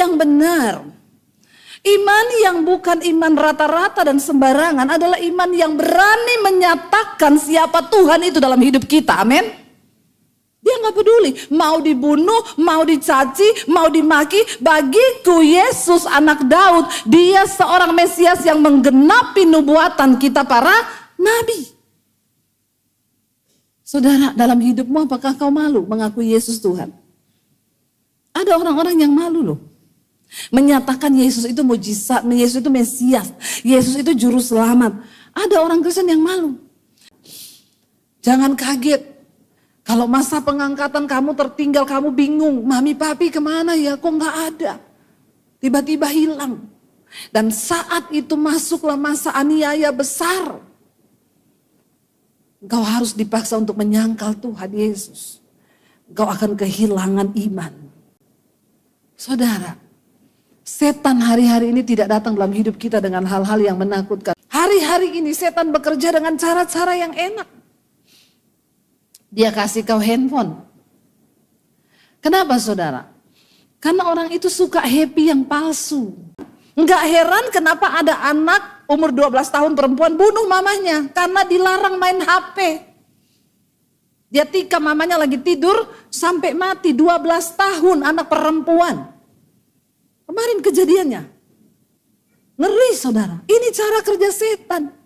yang benar, iman yang bukan iman rata-rata dan sembarangan adalah iman yang berani menyatakan siapa Tuhan itu dalam hidup kita. Amin. Dia gak peduli, mau dibunuh, mau dicaci, mau dimaki. Bagiku Yesus anak Daud, dia seorang Mesias yang menggenapi nubuatan kita para nabi. Saudara, dalam hidupmu apakah kau malu mengakui Yesus Tuhan? Ada orang-orang yang malu loh. Menyatakan Yesus itu mujizat, Yesus itu Mesias, Yesus itu juru selamat. Ada orang Kristen yang malu. Jangan kaget. Kalau masa pengangkatan kamu tertinggal, kamu bingung, mami papi kemana ya, kok gak ada. Tiba-tiba hilang. Dan saat itu masuklah masa aniaya besar. Engkau harus dipaksa untuk menyangkal Tuhan Yesus. Engkau akan kehilangan iman. Saudara, setan hari-hari ini tidak datang dalam hidup kita dengan hal-hal yang menakutkan. Hari-hari ini setan bekerja dengan cara-cara yang enak. Dia kasih kau handphone. Kenapa saudara? Karena orang itu suka happy yang palsu. Enggak heran kenapa ada anak umur 12 tahun perempuan bunuh mamanya. Karena dilarang main HP. Dia tikam mamanya lagi tidur sampai mati. 12 tahun anak perempuan. Kemarin kejadiannya. Ngeri saudara. Ini cara kerja setan.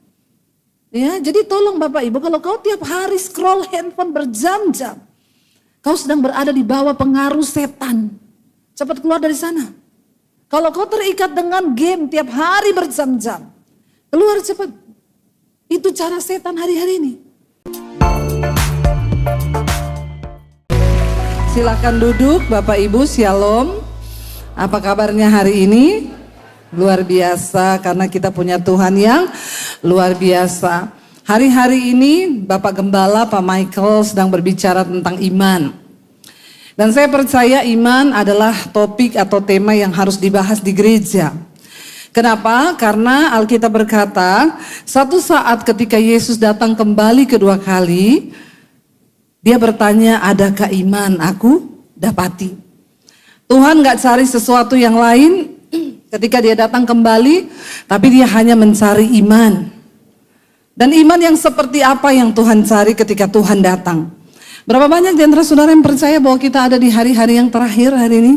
Ya, jadi tolong Bapak Ibu, kalau kau tiap hari scroll handphone berjam-jam, kau sedang berada di bawah pengaruh setan. Cepat keluar dari sana. Kalau kau terikat dengan game tiap hari berjam-jam, keluar cepat. Itu cara setan hari-hari ini. Silakan duduk Bapak Ibu, Shalom. Apa kabarnya hari ini? Luar biasa karena kita punya Tuhan yang luar biasa. Hari-hari ini Bapak Gembala Pak Michael sedang berbicara tentang iman. Dan saya percaya iman adalah topik atau tema yang harus dibahas di gereja. Kenapa? Karena Alkitab berkata, satu saat ketika Yesus datang kembali kedua kali, dia bertanya, adakah iman aku dapati? Tuhan gak cari sesuatu yang lain ketika dia datang kembali, tapi dia hanya mencari iman. Dan iman yang seperti apa yang Tuhan cari ketika Tuhan datang? Berapa banyak di antara saudara yang percaya bahwa kita ada di hari-hari yang terakhir hari ini?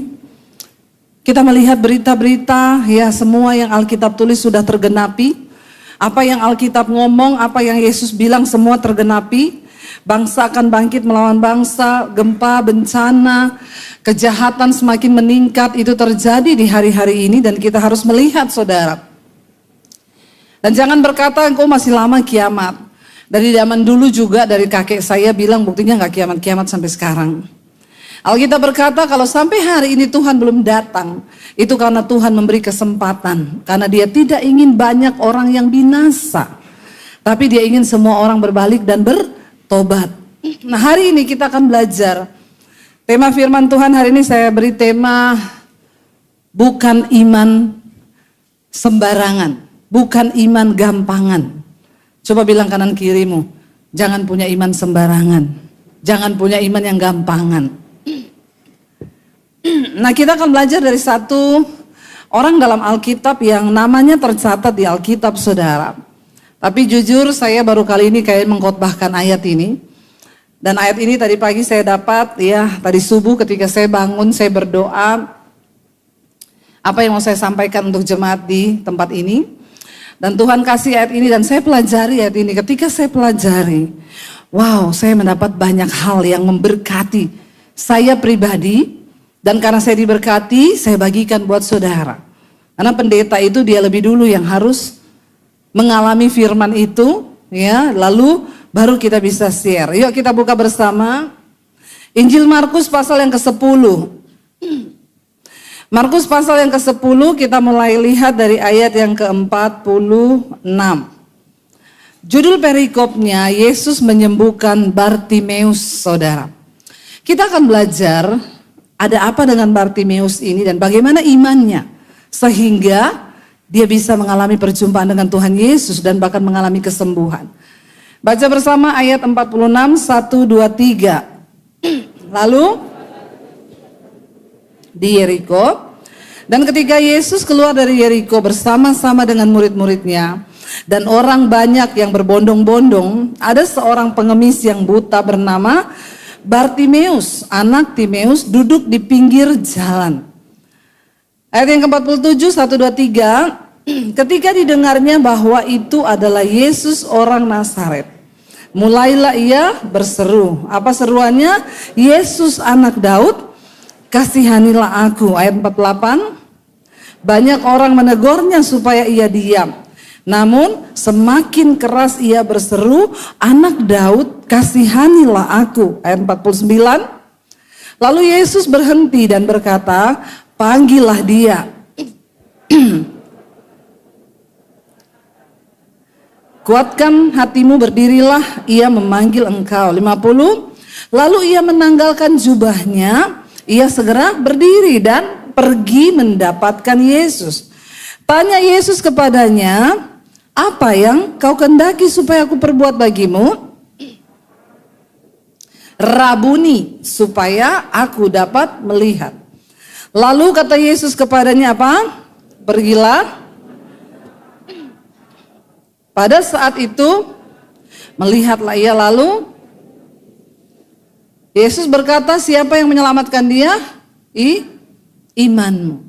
Kita melihat berita-berita, ya semua yang Alkitab tulis sudah tergenapi. Apa yang Alkitab ngomong, apa yang Yesus bilang semua tergenapi. Bangsa akan bangkit melawan bangsa, gempa, bencana, kejahatan semakin meningkat, itu terjadi di hari-hari ini dan kita harus melihat saudara. Dan jangan berkata engkau masih lama kiamat. Dari zaman dulu juga dari kakek saya bilang buktinya gak kiamat-kiamat sampai sekarang. Alkitab berkata kalau sampai hari ini Tuhan belum datang, itu karena Tuhan memberi kesempatan. Karena dia tidak ingin banyak orang yang binasa, tapi dia ingin semua orang berbalik dan bertobat. Nah hari ini kita akan belajar. Tema firman Tuhan hari ini saya beri tema bukan iman sembarangan, bukan iman gampangan. Coba bilang kanan kirimu, jangan punya iman sembarangan, jangan punya iman yang gampangan. Nah kita akan belajar dari satu orang dalam Alkitab yang namanya tercatat di Alkitab saudara. Tapi jujur saya baru kali ini kayak mengkhotbahkan ayat ini. Dan ayat ini tadi pagi saya dapat ya, tadi subuh ketika saya bangun saya berdoa. Apa yang mau saya sampaikan untuk jemaat di tempat ini. Dan Tuhan kasih ayat ini dan saya pelajari ayat ini. Ketika saya pelajari, wow saya mendapat banyak hal yang memberkati saya pribadi. Dan karena saya diberkati, saya bagikan buat saudara. Karena pendeta itu dia lebih dulu yang harus mengalami firman itu. Ya, lalu baru kita bisa share. Yuk kita buka bersama Injil Markus pasal yang ke-10. Markus pasal yang ke-10 kita mulai lihat dari ayat yang ke-46. Judul perikopnya Yesus menyembuhkan Bartimeus saudara. Kita akan belajar ada apa dengan Bartimeus ini dan bagaimana imannya sehingga dia bisa mengalami perjumpaan dengan Tuhan Yesus dan bahkan mengalami kesembuhan. Baca bersama ayat 46, 1, 2, 3. Lalu di Yeriko, Dan ketika Yesus keluar dari Yeriko bersama-sama dengan murid-muridnya, dan orang banyak yang berbondong-bondong, ada seorang pengemis yang buta bernama Bartimeus, anak Timeus, duduk di pinggir jalan. Ayat yang ke-47, 1, 2, 3. Ketika didengarnya bahwa itu adalah Yesus orang Nazaret, mulailah ia berseru. Apa seruannya? Yesus anak Daud, kasihanilah aku. Ayat 48. Banyak orang menegurnya supaya ia diam. Namun semakin keras ia berseru, anak Daud, kasihanilah aku. Ayat 49. Lalu Yesus berhenti dan berkata, panggillah dia. Kuatkan hatimu, berdirilah, ia memanggil engkau. 50. Lalu ia menanggalkan jubahnya, ia segera berdiri dan pergi mendapatkan Yesus. Tanya Yesus kepadanya, apa yang kau kehendaki supaya aku perbuat bagimu? Rabuni, supaya aku dapat melihat. Lalu kata Yesus kepadanya apa? Pergilah. Pada saat itu melihatlah ia, lalu Yesus berkata, siapa yang menyelamatkan dia? Imanmu.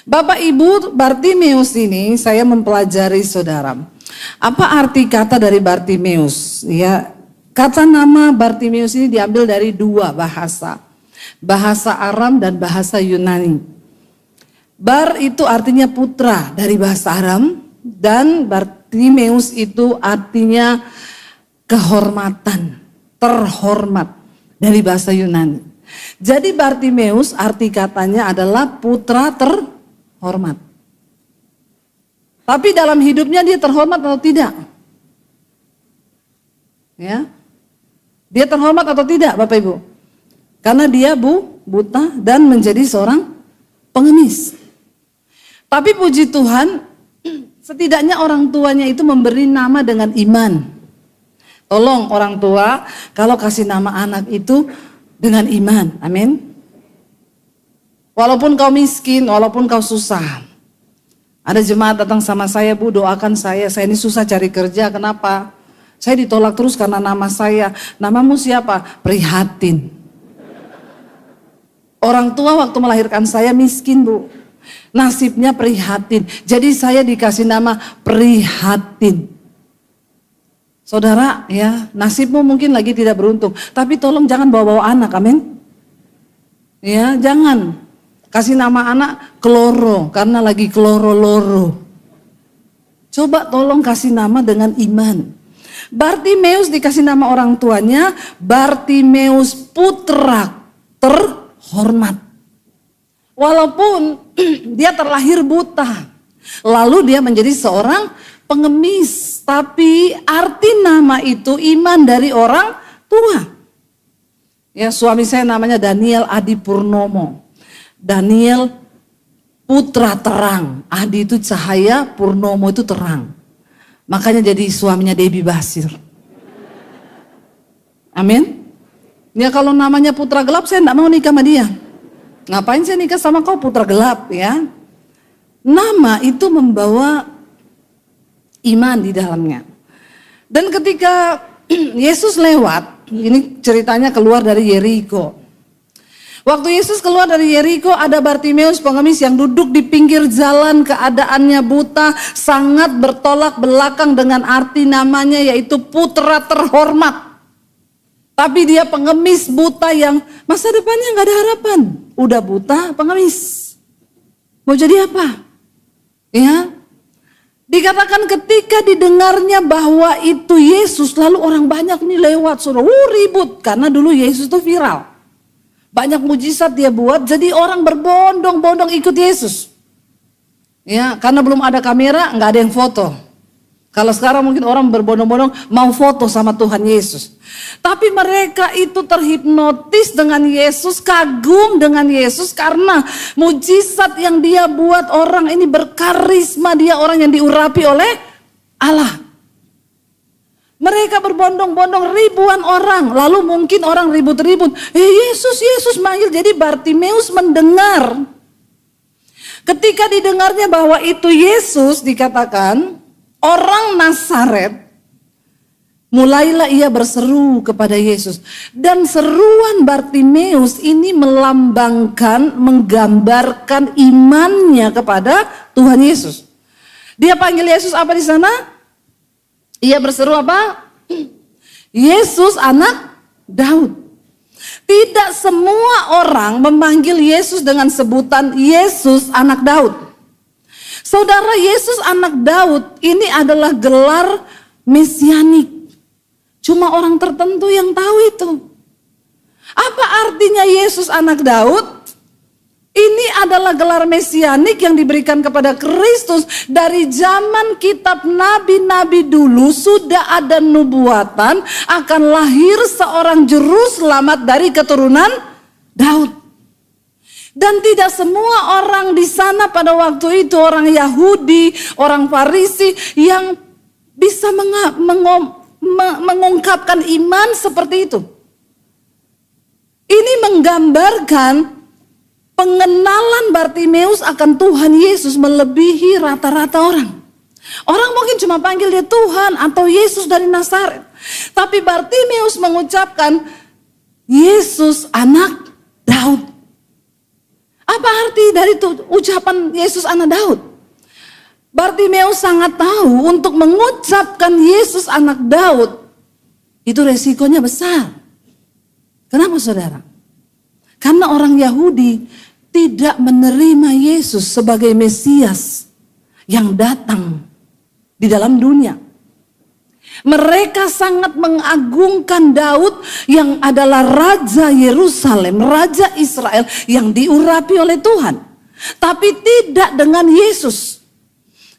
Bapak Ibu, Bartimeus ini saya mempelajari saudara. Apa arti kata dari Bartimeus? Ya, kata nama Bartimeus ini diambil dari dua bahasa. Bahasa Aram dan bahasa Yunani. Bar itu artinya putra dari bahasa Aram, dan Bartimeus itu artinya kehormatan, terhormat dari bahasa Yunani. Jadi Bartimeus arti katanya adalah putra terhormat. Tapi dalam hidupnya dia terhormat atau tidak? Ya. Dia terhormat atau tidak, Bapak Ibu? Karena dia buta dan menjadi seorang pengemis. Tapi puji Tuhan, setidaknya orang tuanya itu memberi nama dengan iman. Tolong orang tua, kalau kasih nama anak itu dengan iman, amin. Walaupun kau miskin, walaupun kau susah. Ada jemaat datang sama saya, Bu, doakan saya ini susah cari kerja, kenapa? Saya ditolak terus karena nama saya. Namamu siapa? Prihatin. Orang tua waktu melahirkan saya miskin, Bu. Nasibnya prihatin. Jadi saya dikasih nama Prihatin. Saudara, ya, nasibmu mungkin lagi tidak beruntung, tapi tolong jangan bawa-bawa anak, amin. Ya, jangan. Kasih nama anak Kloro, karena lagi kloro-loro. Coba tolong kasih nama dengan iman. Bartimeus dikasih nama orang tuanya, Bartimeus putra terhormat. Walaupun dia terlahir buta, lalu dia menjadi seorang pengemis, tapi arti nama itu iman dari orang tua. Ya, suami saya namanya Daniel Adi Purnomo. Daniel putra terang, Adi itu cahaya, Purnomo itu terang. Makanya jadi suaminya Debbie Basir. Amin. Ya kalau namanya putra gelap, saya tidak mau nikah sama dia. Ngapain saya nikah sama kau putra gelap, ya? Nama itu membawa iman di dalamnya. Dan ketika Yesus lewat, ini ceritanya keluar dari Yeriko. Waktu Yesus keluar dari Yeriko, ada Bartimeus pengemis yang duduk di pinggir jalan, keadaannya buta, sangat bertolak belakang dengan arti namanya, yaitu putra terhormat. Tapi dia pengemis buta yang masa depannya gak ada harapan. Udah buta, pengemis. Mau jadi apa? Ya. Dikatakan ketika didengarnya bahwa itu Yesus, lalu orang banyak nih lewat, suruh ribut. Karena dulu Yesus itu viral. Banyak mujizat dia buat, jadi orang berbondong-bondong ikut Yesus. Ya, karena belum ada kamera, nggak ada yang foto. Kalau sekarang mungkin orang berbondong-bondong mau foto sama Tuhan Yesus. Tapi mereka itu terhipnotis dengan Yesus, kagum dengan Yesus karena mujizat yang dia buat, orang ini berkarisma, dia orang yang diurapi oleh Allah. Mereka berbondong-bondong ribuan orang, lalu mungkin orang ribut-ribut. Yesus, Yesus manggil, jadi Bartimeus mendengar. Ketika didengarnya bahwa itu Yesus, dikatakan orang Nazaret, mulailah ia berseru kepada Yesus. Dan seruan Bartimeus ini melambangkan, menggambarkan imannya kepada Tuhan Yesus. Dia panggil Yesus apa di sana? Ia berseru apa? Yesus anak Daud. Tidak semua orang memanggil Yesus dengan sebutan Yesus anak Daud. Saudara, Yesus anak Daud ini adalah gelar mesianik. Cuma orang tertentu yang tahu itu. Apa artinya Yesus anak Daud? Ini adalah gelar mesianik yang diberikan kepada Kristus. Dari zaman kitab nabi-nabi dulu sudah ada nubuatan akan lahir seorang juru selamat dari keturunan Daud. Dan tidak semua orang di sana pada waktu itu, orang Yahudi, orang Farisi yang bisa mengungkapkan iman seperti itu. Ini menggambarkan pengenalan Bartimeus akan Tuhan Yesus melebihi rata-rata orang. Orang mungkin cuma panggil dia Tuhan atau Yesus dari Nazaret. Tapi Bartimeus mengucapkan Yesus anak Daud. Apa arti dari itu ucapan Yesus anak Daud? Bartimeus sangat tahu untuk mengucapkan Yesus anak Daud itu resikonya besar. Kenapa saudara? Karena orang Yahudi tidak menerima Yesus sebagai Mesias yang datang di dalam dunia. Mereka sangat mengagungkan Daud yang adalah Raja Yerusalem, Raja Israel yang diurapi oleh Tuhan. Tapi tidak dengan Yesus.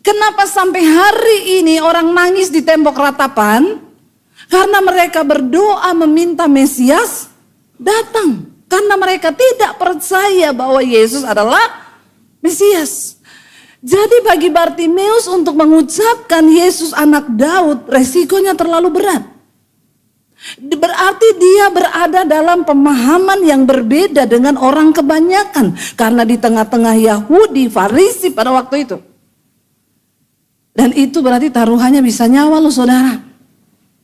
Kenapa sampai hari ini orang nangis di tembok ratapan? Karena mereka berdoa meminta Mesias datang. Karena mereka tidak percaya bahwa Yesus adalah Mesias. Jadi bagi Bartimeus untuk mengucapkan Yesus anak Daud, resikonya terlalu berat. Berarti dia berada dalam pemahaman yang berbeda dengan orang kebanyakan. Karena di tengah-tengah Yahudi, Farisi pada waktu itu. Dan itu berarti taruhannya bisa nyawa loh saudara.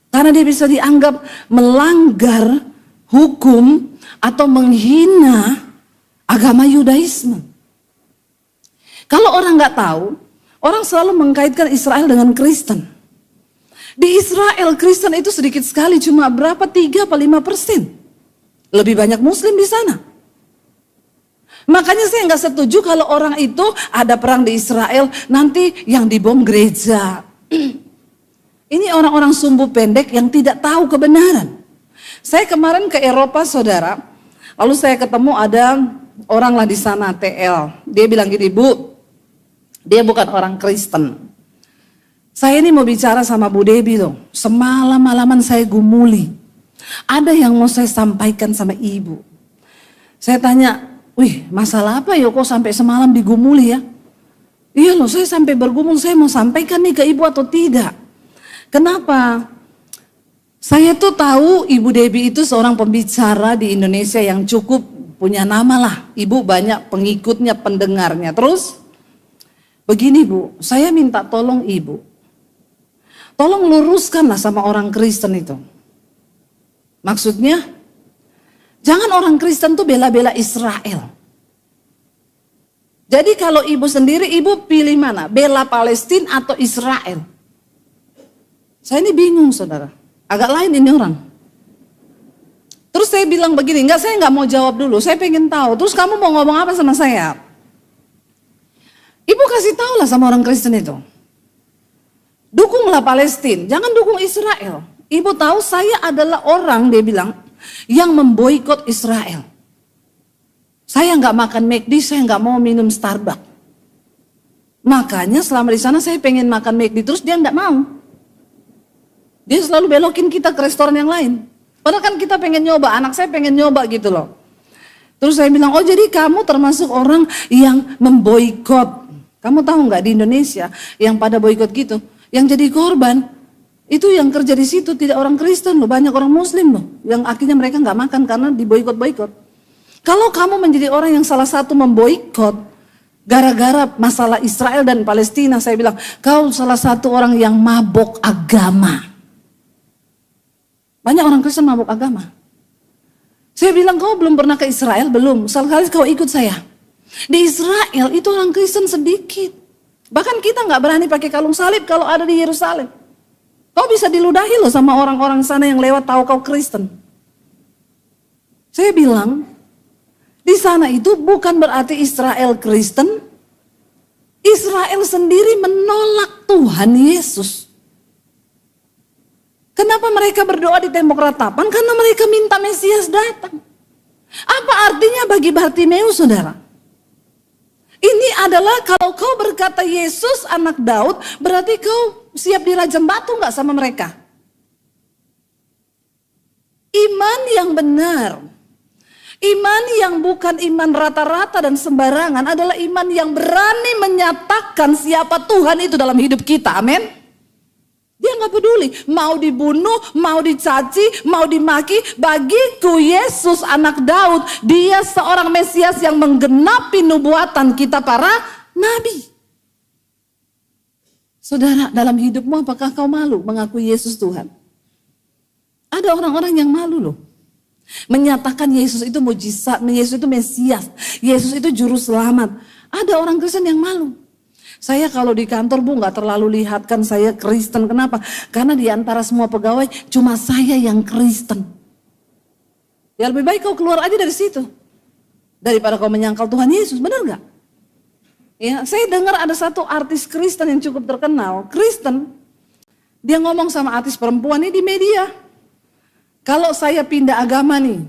Karena dia bisa dianggap melanggar hukum atau menghina agama Yudaisme. Kalau orang nggak tahu, orang selalu mengkaitkan Israel dengan Kristen. Di Israel Kristen itu sedikit sekali, cuma berapa 3-5%. Lebih banyak Muslim di sana. Makanya saya nggak setuju kalau orang itu ada perang di Israel, nanti yang dibom gereja. Ini orang-orang sumbu pendek yang tidak tahu kebenaran. Saya kemarin ke Eropa saudara, lalu saya ketemu ada orang lah di sana TL. Dia bilang gini, Bu, dia bukan orang Kristen. Saya ini mau bicara sama Bu Debi loh. Semalam-malaman saya gumuli. Ada yang mau saya sampaikan sama ibu. Saya tanya, wih masalah apa ya kok sampai semalam digumuli ya? Iya loh, saya sampai bergumul, saya mau sampaikan nih ke ibu atau tidak. Kenapa? Saya tuh tahu Ibu Debi itu seorang pembicara di Indonesia yang cukup punya nama lah. Ibu banyak pengikutnya, pendengarnya. Terus begini Bu, saya minta tolong Ibu. Tolong luruskanlah sama orang Kristen itu. Maksudnya, jangan orang Kristen tuh bela-bela Israel. Jadi kalau Ibu sendiri, Ibu pilih mana? Bela Palestina atau Israel? Saya ini bingung saudara. Agak lain ini orang. Terus saya bilang begini, saya nggak mau jawab dulu, saya pengen tahu. Terus kamu mau ngomong apa sama saya? Ibu kasih tahu lah sama orang Kristen itu. Dukunglah Palestina, jangan dukung Israel. Ibu tahu saya adalah orang, dia bilang, yang memboikot Israel. Saya nggak makan McD, saya nggak mau minum Starbucks. Makanya selama di sana saya pengen makan McD terus dia nggak mau. Dia selalu belokin kita ke restoran yang lain. Padahal kan kita pengen nyoba, anak saya pengen nyoba gitu loh. Terus saya bilang, oh jadi kamu termasuk orang yang memboikot. Kamu tahu nggak di Indonesia yang pada boikot gitu, yang jadi korban itu yang kerja di situ tidak orang Kristen loh, banyak orang Muslim loh, yang akhirnya mereka nggak makan karena diboikot-boikot. Kalau kamu menjadi orang yang salah satu memboikot, Gara-gara masalah Israel dan Palestina, saya bilang, kau salah satu orang yang mabok agama. Banyak orang Kristen mabok agama. Saya bilang, kau belum pernah ke Israel? Belum. Sekali kau ikut saya. Di Israel itu orang Kristen sedikit. Bahkan kita nggak berani pakai kalung salib kalau ada di Yerusalem. Kau bisa diludahi loh sama orang-orang sana yang lewat tahu kau Kristen. Saya bilang, di sana itu bukan berarti Israel Kristen. Israel sendiri menolak Tuhan Yesus. Kenapa mereka berdoa di tembok ratapan? Karena mereka minta Mesias datang. Apa artinya bagi Bartimeus, saudara? Ini adalah kalau kau berkata Yesus anak Daud, berarti kau siap dirajam batu nggak sama mereka? Iman yang benar, iman yang bukan iman rata-rata dan sembarangan adalah iman yang berani menyatakan siapa Tuhan itu dalam hidup kita, amin. Dia nggak peduli, mau dibunuh, mau dicaci, mau dimaki. Bagiku Yesus anak Daud, dia seorang Mesias yang menggenapi nubuatan kita para nabi. Saudara, dalam hidupmu apakah kau malu mengakui Yesus Tuhan? Ada orang-orang yang malu loh. Menyatakan Yesus itu mujizat, Yesus itu Mesias, Yesus itu juru selamat. Ada orang Kristen yang malu. Saya kalau di kantor nggak terlalu lihatkan saya Kristen. Kenapa? Karena di antara semua pegawai cuma saya yang Kristen. Ya lebih baik kau keluar aja dari situ daripada kau menyangkal Tuhan Yesus, benar nggak? Ya, saya dengar ada satu artis Kristen yang cukup terkenal, Kristen. Dia ngomong sama artis perempuan ini di media. Kalau saya pindah agama nih,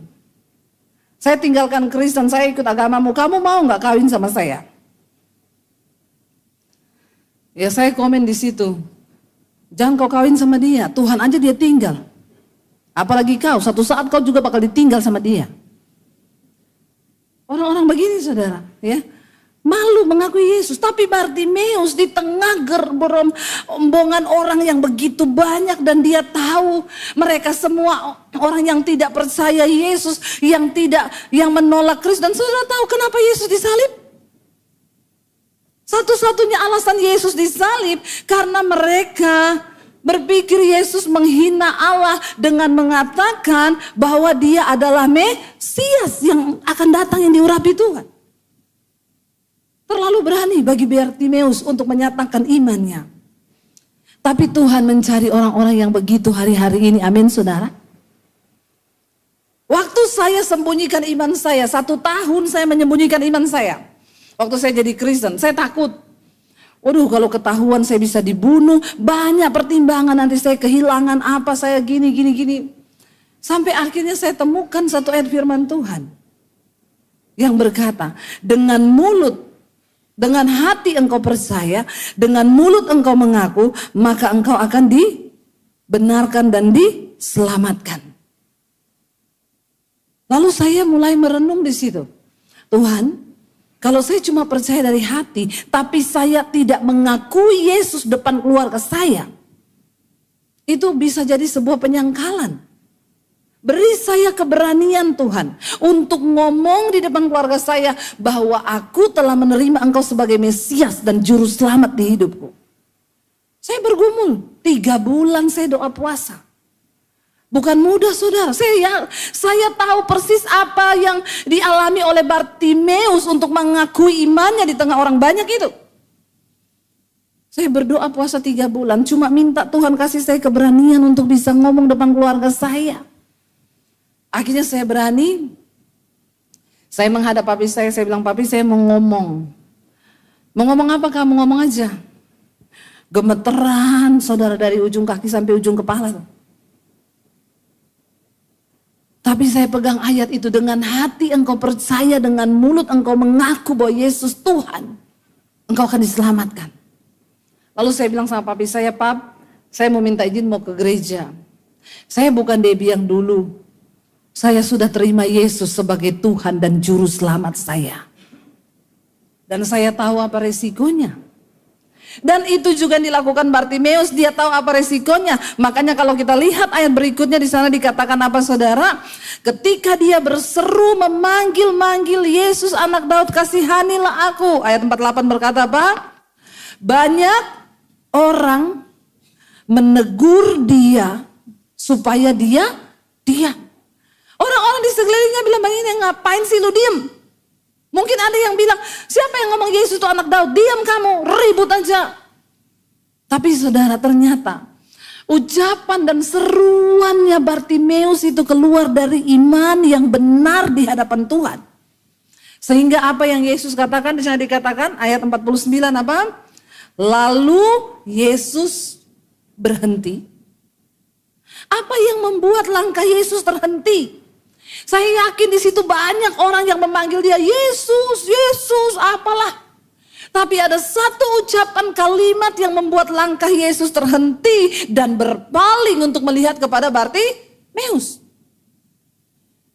saya tinggalkan Kristen, saya ikut agamamu, kamu mau nggak kawin sama saya? Ya saya komen di situ, jangan kau kawin sama dia, Tuhan aja dia tinggal. Apalagi kau, satu saat kau juga bakal ditinggal sama dia. Orang-orang begini saudara, ya malu mengakui Yesus. Tapi Bartimeus di tengah gerombongan orang yang begitu banyak dan dia tahu mereka semua orang yang tidak percaya Yesus, yang menolak Kristus. Dan saudara tahu kenapa Yesus disalib? Satu-satunya alasan Yesus disalib karena mereka berpikir Yesus menghina Allah dengan mengatakan bahwa dia adalah Mesias yang akan datang yang diurapi Tuhan. Terlalu berani bagi Bartimeus untuk menyatakan imannya. Tapi Tuhan mencari orang-orang yang begitu hari-hari ini, amin saudara. Waktu saya sembunyikan iman saya, 1 tahun saya menyembunyikan iman saya. Waktu saya jadi Kristen, saya takut. Waduh kalau ketahuan saya bisa dibunuh, banyak pertimbangan nanti saya kehilangan apa, saya gini. Sampai akhirnya saya temukan satu ayat firman Tuhan. Yang berkata, dengan mulut, dengan hati engkau percaya, dengan mulut engkau mengaku, maka engkau akan dibenarkan dan diselamatkan. Lalu saya mulai merenung di situ. Tuhan, kalau saya cuma percaya dari hati, tapi saya tidak mengakui Yesus depan keluarga saya, itu bisa jadi sebuah penyangkalan. Beri saya keberanian Tuhan untuk ngomong di depan keluarga saya bahwa aku telah menerima Engkau sebagai Mesias dan Juru Selamat di hidupku. Saya bergumul, 3 bulan saya doa puasa. Bukan mudah saudara, saya tahu persis apa yang dialami oleh Bartimeus untuk mengakui imannya di tengah orang banyak itu. Saya berdoa puasa 3 bulan, cuma minta Tuhan kasih saya keberanian untuk bisa ngomong depan keluarga saya. Akhirnya saya berani, saya menghadap papi saya bilang, papi saya mau ngomong. Mau ngomong apa kamu? Ngomong aja. Gemeteran saudara dari ujung kaki sampai ujung kepala. Tapi saya pegang ayat itu, dengan hati engkau percaya, dengan mulut engkau mengaku bahwa Yesus Tuhan, engkau akan diselamatkan. Lalu saya bilang sama papi saya, Pap, saya mau minta izin mau ke gereja. Saya bukan Debbie yang dulu. Saya sudah terima Yesus sebagai Tuhan dan Juru Selamat saya. Dan saya tahu apa resikonya. Dan itu juga yang dilakukan Bartimeus, dia tahu apa resikonya. Makanya kalau kita lihat ayat berikutnya di sana dikatakan apa saudara? Ketika dia berseru memanggil-manggil Yesus anak Daud, kasihanilah aku. Ayat 48 berkata apa? Banyak orang menegur dia supaya dia diam. Orang-orang di sekelilingnya bilang, bang ini ngapain sih lu diam? Mungkin ada yang bilang, siapa yang ngomong Yesus itu anak Daud? Diam kamu, ribut aja. Tapi saudara, ternyata ucapan dan seruannya Bartimeus itu keluar dari iman yang benar di hadapan Tuhan. Sehingga apa yang Yesus katakan, di sana dikatakan ayat 49 apa? Lalu Yesus berhenti. Apa yang membuat langkah Yesus terhenti? Saya yakin di situ banyak orang yang memanggil dia Yesus, Yesus, apalah. Tapi ada satu ucapan kalimat yang membuat langkah Yesus terhenti dan berpaling untuk melihat kepada Bartimeus.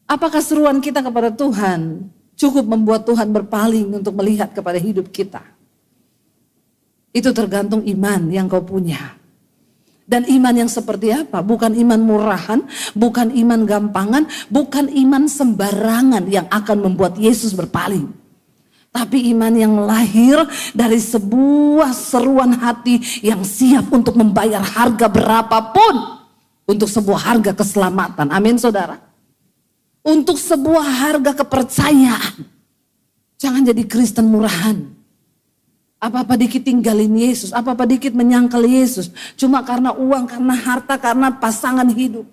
Apakah seruan kita kepada Tuhan cukup membuat Tuhan berpaling untuk melihat kepada hidup kita? Itu tergantung iman yang kau punya. Dan iman yang seperti apa? Bukan iman murahan, bukan iman gampangan, bukan iman sembarangan yang akan membuat Yesus berpaling. Tapi iman yang lahir dari sebuah seruan hati yang siap untuk membayar harga berapapun untuk sebuah harga keselamatan. Amin saudara. Untuk sebuah harga kepercayaan. Jangan jadi Kristen murahan. Apa-apa dikit tinggalin Yesus, apa-apa dikit menyangkal Yesus. Cuma karena uang, karena harta, karena pasangan hidup.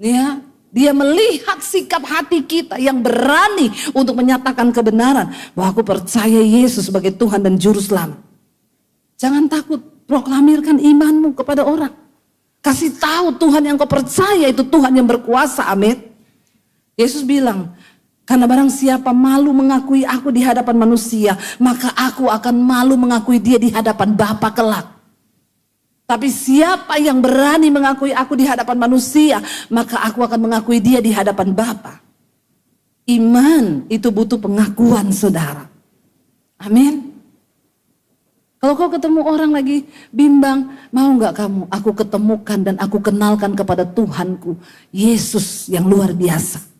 Ya, dia melihat sikap hati kita yang berani untuk menyatakan kebenaran. Bahwa aku percaya Yesus sebagai Tuhan dan Juru Selamat. Jangan takut, proklamirkan imanmu kepada orang. Kasih tahu Tuhan yang kau percaya itu Tuhan yang berkuasa, amin. Yesus bilang, karena barang siapa malu mengakui aku di hadapan manusia, maka aku akan malu mengakui dia di hadapan Bapa kelak. Tapi siapa yang berani mengakui aku di hadapan manusia, maka aku akan mengakui dia di hadapan Bapa. Iman itu butuh pengakuan saudara. Amin. Kalau kau ketemu orang lagi bimbang, mau gak kamu aku ketemukan dan aku kenalkan kepada Tuhanku, Yesus yang luar biasa.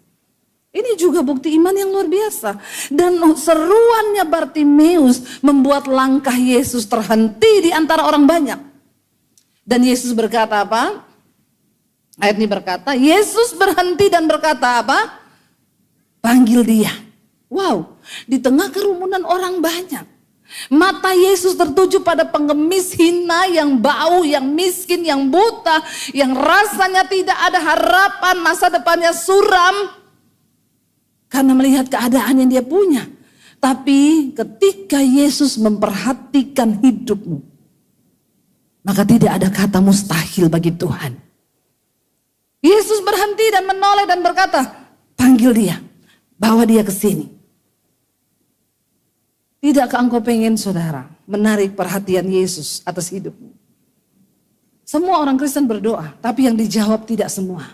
Ini juga bukti iman yang luar biasa. Dan seruannya Bartimeus membuat langkah Yesus terhenti di antara orang banyak. Dan Yesus berkata apa? Ayat ini berkata, Yesus berhenti dan berkata apa? Panggil dia. Wow, di tengah kerumunan orang banyak. Mata Yesus tertuju pada pengemis hina yang bau, yang miskin, yang buta, yang rasanya tidak ada harapan, masa depannya suram. Karena melihat keadaan yang dia punya. Tapi ketika Yesus memperhatikan hidupmu, maka tidak ada kata mustahil bagi Tuhan. Yesus berhenti dan menoleh dan berkata, panggil dia, bawa dia ke sini. Tidakkah engkau pengen saudara menarik perhatian Yesus atas hidupmu? Semua orang Kristen berdoa, tapi yang dijawab tidak semua.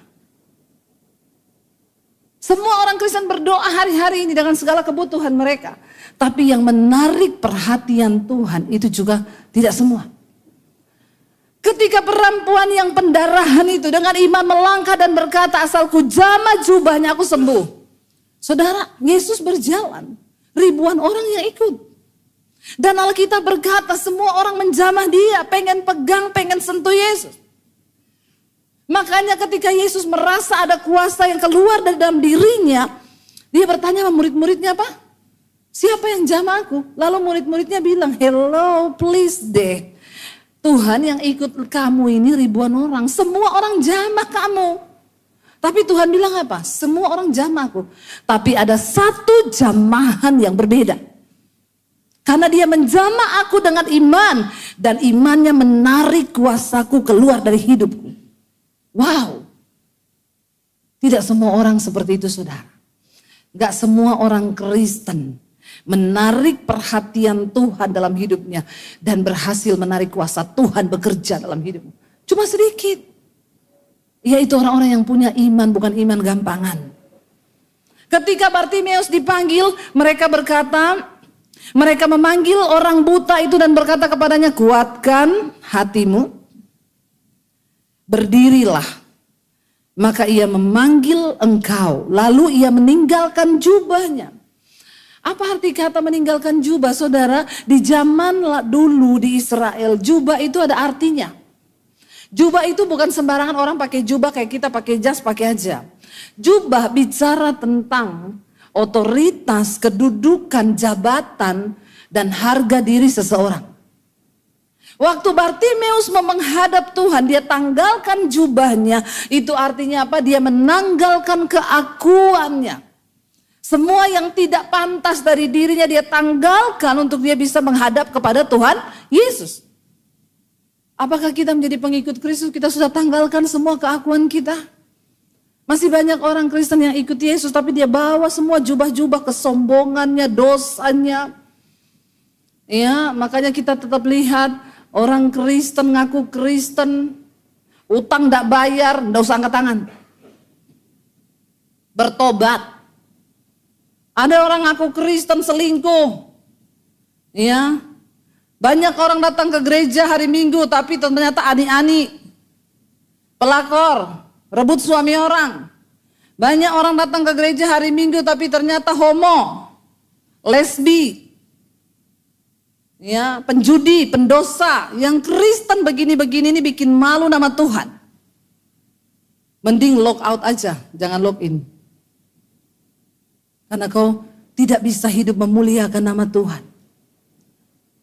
Semua orang Kristen berdoa hari-hari ini dengan segala kebutuhan mereka. Tapi yang menarik perhatian Tuhan itu juga tidak semua. Ketika perempuan yang pendarahan itu dengan iman melangkah dan berkata, asalku jamah jubahnya aku sembuh. Saudara, Yesus berjalan. Ribuan orang yang ikut. Dan Alkitab berkata semua orang menjamah dia, pengen pegang, pengen sentuh Yesus. Makanya ketika Yesus merasa ada kuasa yang keluar dari dalam dirinya, dia bertanya sama murid-muridnya apa? Siapa yang jamah aku? Lalu murid-muridnya bilang, hello please deh. Tuhan yang ikut kamu ini ribuan orang, semua orang jamah kamu. Tapi Tuhan bilang apa? Semua orang jamah aku. Tapi ada satu jamahan yang berbeda. Karena dia menjamah aku dengan iman. Dan imannya menarik kuasaku keluar dari hidupku. Wow, tidak semua orang seperti itu saudara. Gak semua orang Kristen menarik perhatian Tuhan dalam hidupnya dan berhasil menarik kuasa Tuhan bekerja dalam hidupmu. Cuma sedikit. Yaitu orang-orang yang punya iman, bukan iman gampangan. Ketika Bartimeus dipanggil, mereka berkata, Mereka memanggil orang buta itu dan berkata kepadanya, kuatkan hatimu, berdirilah. Maka ia memanggil engkau, lalu ia meninggalkan jubahnya. Apa arti kata meninggalkan jubah, saudara? Di zaman dulu di Israel, jubah itu ada artinya. Jubah itu bukan sembarangan orang pakai jubah kayak kita pakai jas, pakai aja. Jubah bicara tentang otoritas, kedudukan, jabatan, dan harga diri seseorang. Waktu Bartimeus menghadap Tuhan, dia tanggalkan jubahnya. Itu artinya apa? Dia menanggalkan keakuannya. Semua yang tidak pantas dari dirinya dia tanggalkan untuk dia bisa menghadap kepada Tuhan Yesus. Apakah kita menjadi pengikut Kristus, kita sudah tanggalkan semua keakuan kita? Masih banyak orang Kristen yang ikut Yesus tapi dia bawa semua jubah-jubah kesombongannya, dosanya. Ya, makanya kita tetap lihat orang Kristen ngaku Kristen, utang tidak bayar, tidak usah angkat tangan. Bertobat. Ada orang ngaku Kristen selingkuh. Ya. Banyak orang datang ke gereja hari Minggu tapi ternyata ani-ani. Pelakor, rebut suami orang. Banyak orang datang ke gereja hari Minggu tapi ternyata homo, lesbi. Ya, penjudi, pendosa, yang Kristen begini-begini ini bikin malu nama Tuhan. Mending log out aja, jangan log in. Karena kau tidak bisa hidup memuliakan nama Tuhan.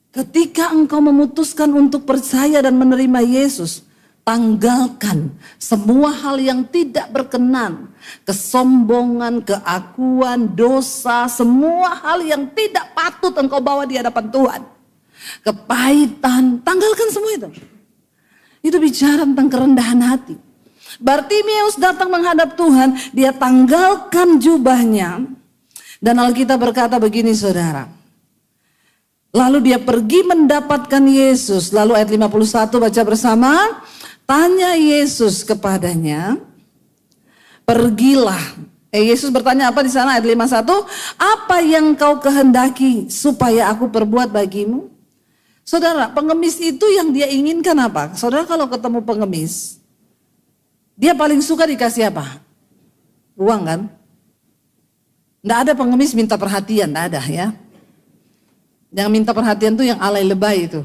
Ketika engkau memutuskan untuk percaya dan menerima Yesus, tanggalkan semua hal yang tidak berkenan. Kesombongan, keakuan, dosa, semua hal yang tidak patut engkau bawa di hadapan Tuhan. Kepahitan, tanggalkan semua itu. Itu bicara tentang kerendahan hati. Bartimeus datang menghadap Tuhan, dia tanggalkan jubahnya. Dan Alkitab berkata begini, saudara. Lalu dia pergi mendapatkan Yesus. Lalu ayat 51 baca bersama. Tanya Yesus kepadanya, pergilah. Yesus bertanya apa di sana ayat 51? Apa yang kau kehendaki supaya aku perbuat bagimu? Saudara, pengemis itu yang dia inginkan apa? Saudara, kalau ketemu pengemis, dia paling suka dikasih apa? Uang kan? Nggak ada pengemis minta perhatian, nggak ada ya. Yang minta perhatian tuh yang alay lebay itu.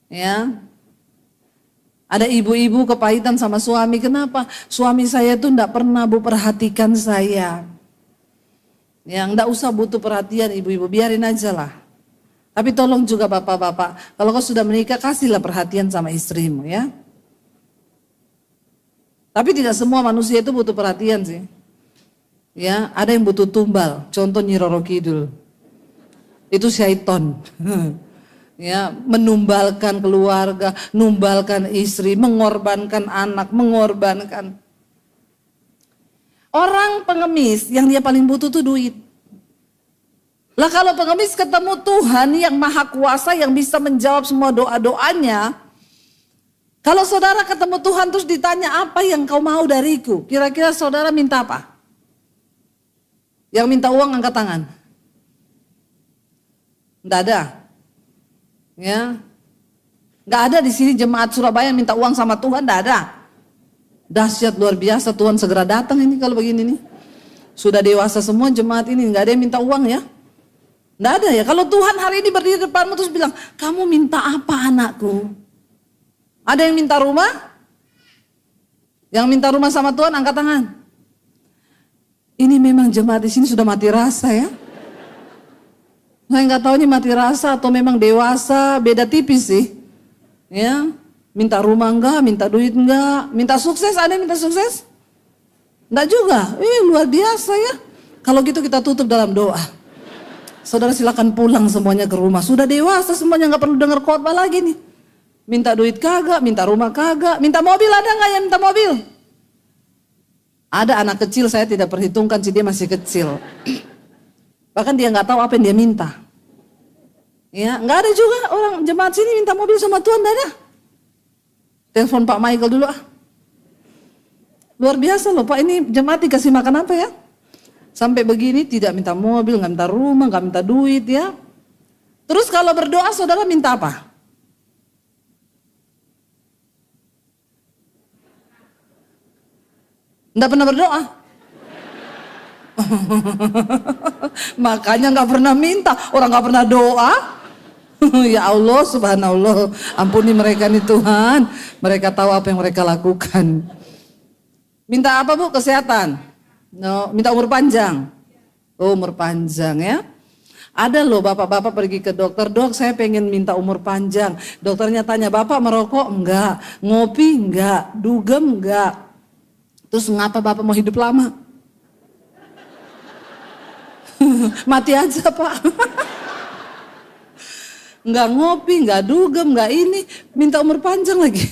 Ya. Ada ibu-ibu kepahitan sama suami, kenapa? Suami saya tuh nggak pernah perhatikan saya. Yang nggak usah butuh perhatian ibu-ibu, biarin aja lah. Tapi tolong juga bapak-bapak, kalau kau sudah menikah kasihlah perhatian sama istrimu ya. Tapi tidak semua manusia itu butuh perhatian sih. Ya, ada yang butuh tumbal, contoh Nyi Roro Kidul. Itu syaiton. Ya, menumbalkan keluarga, numbalkan istri, mengorbankan anak, mengorbankan. Orang pengemis yang dia paling butuh tuh duit. Lah kalau pengemis ketemu Tuhan yang maha kuasa yang bisa menjawab semua doa-doanya. Kalau saudara ketemu Tuhan terus ditanya apa yang kau mau dariku. Kira-kira saudara minta apa? Yang minta uang angkat tangan. Enggak ada. Ya. Enggak ada di sini jemaat Surabaya yang minta uang sama Tuhan, enggak ada. Dahsyat luar biasa, Tuhan segera datang ini kalau begini nih. Sudah dewasa semua jemaat ini, enggak ada yang minta uang ya. Enggak ada ya. Kalau Tuhan hari ini berdiri depanmu terus bilang, "Kamu minta apa anakku?" Ada yang minta rumah? Yang minta rumah sama Tuhan angkat tangan. Ini memang jemaat di sini sudah mati rasa ya. Saya nggak tahu ini mati rasa atau memang dewasa, beda tipis sih. Ya, minta rumah enggak, minta duit enggak, minta sukses, ada yang minta sukses? Enggak juga. Luar biasa ya. Kalau gitu kita tutup dalam doa. Saudara silakan pulang semuanya ke rumah. Sudah dewasa semuanya, nggak perlu dengar khotbah lagi nih. Minta duit kagak, minta rumah kagak, minta mobil ada nggak yang minta mobil? Ada anak kecil saya tidak perhitungkan sih, dia masih kecil. Bahkan dia nggak tahu apa yang dia minta. Ya, nggak ada juga orang jemaat sini minta mobil sama Tuhan, nggak ada. Telepon Pak Michael dulu ah. Luar biasa loh Pak, ini jemaat dikasih makan apa ya? Sampai begini tidak minta mobil, nggak minta rumah, nggak minta duit ya. Terus kalau berdoa saudara minta apa? Nggak pernah berdoa? Makanya nggak pernah minta, orang nggak pernah doa. Ya Allah, subhanallah, ampuni mereka nih Tuhan. Mereka tahu apa yang mereka lakukan. Minta apa Bu? Kesehatan? No, minta umur panjang. Oh, umur panjang ya. Ada loh bapak-bapak pergi ke dokter, dok saya pengen minta umur panjang. Dokternya tanya, bapak merokok? Enggak. Ngopi? Enggak. Dugem? Enggak. Terus ngapa bapak mau hidup lama? Mati aja Pak. Enggak ngopi, enggak dugem, enggak ini, minta umur panjang lagi.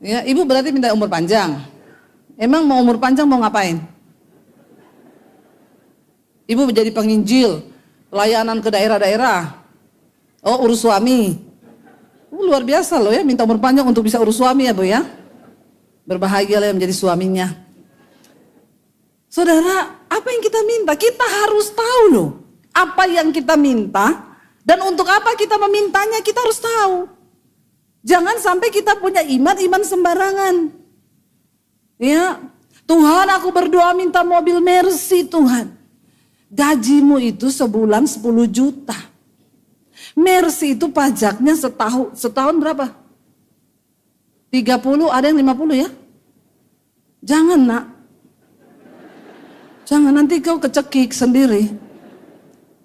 Ya, ibu berarti minta umur panjang. Emang mau umur panjang mau ngapain? Ibu menjadi penginjil, pelayanan ke daerah-daerah. Oh, urus suami. Luar biasa loh ya, minta umur panjang untuk bisa urus suami ya Bu ya. Berbahagialah yang menjadi suaminya. Saudara, apa yang kita minta? Kita harus tahu loh, apa yang kita minta. Dan untuk apa kita memintanya kita harus tahu. Jangan sampai kita punya iman sembarangan. Ya, Tuhan aku berdoa minta mobil Mercy Tuhan. Gajimu itu sebulan 10 juta. Mercy itu pajaknya setahun berapa? 30, ada yang 50 ya? Jangan nak. Jangan nanti kau kecekik sendiri.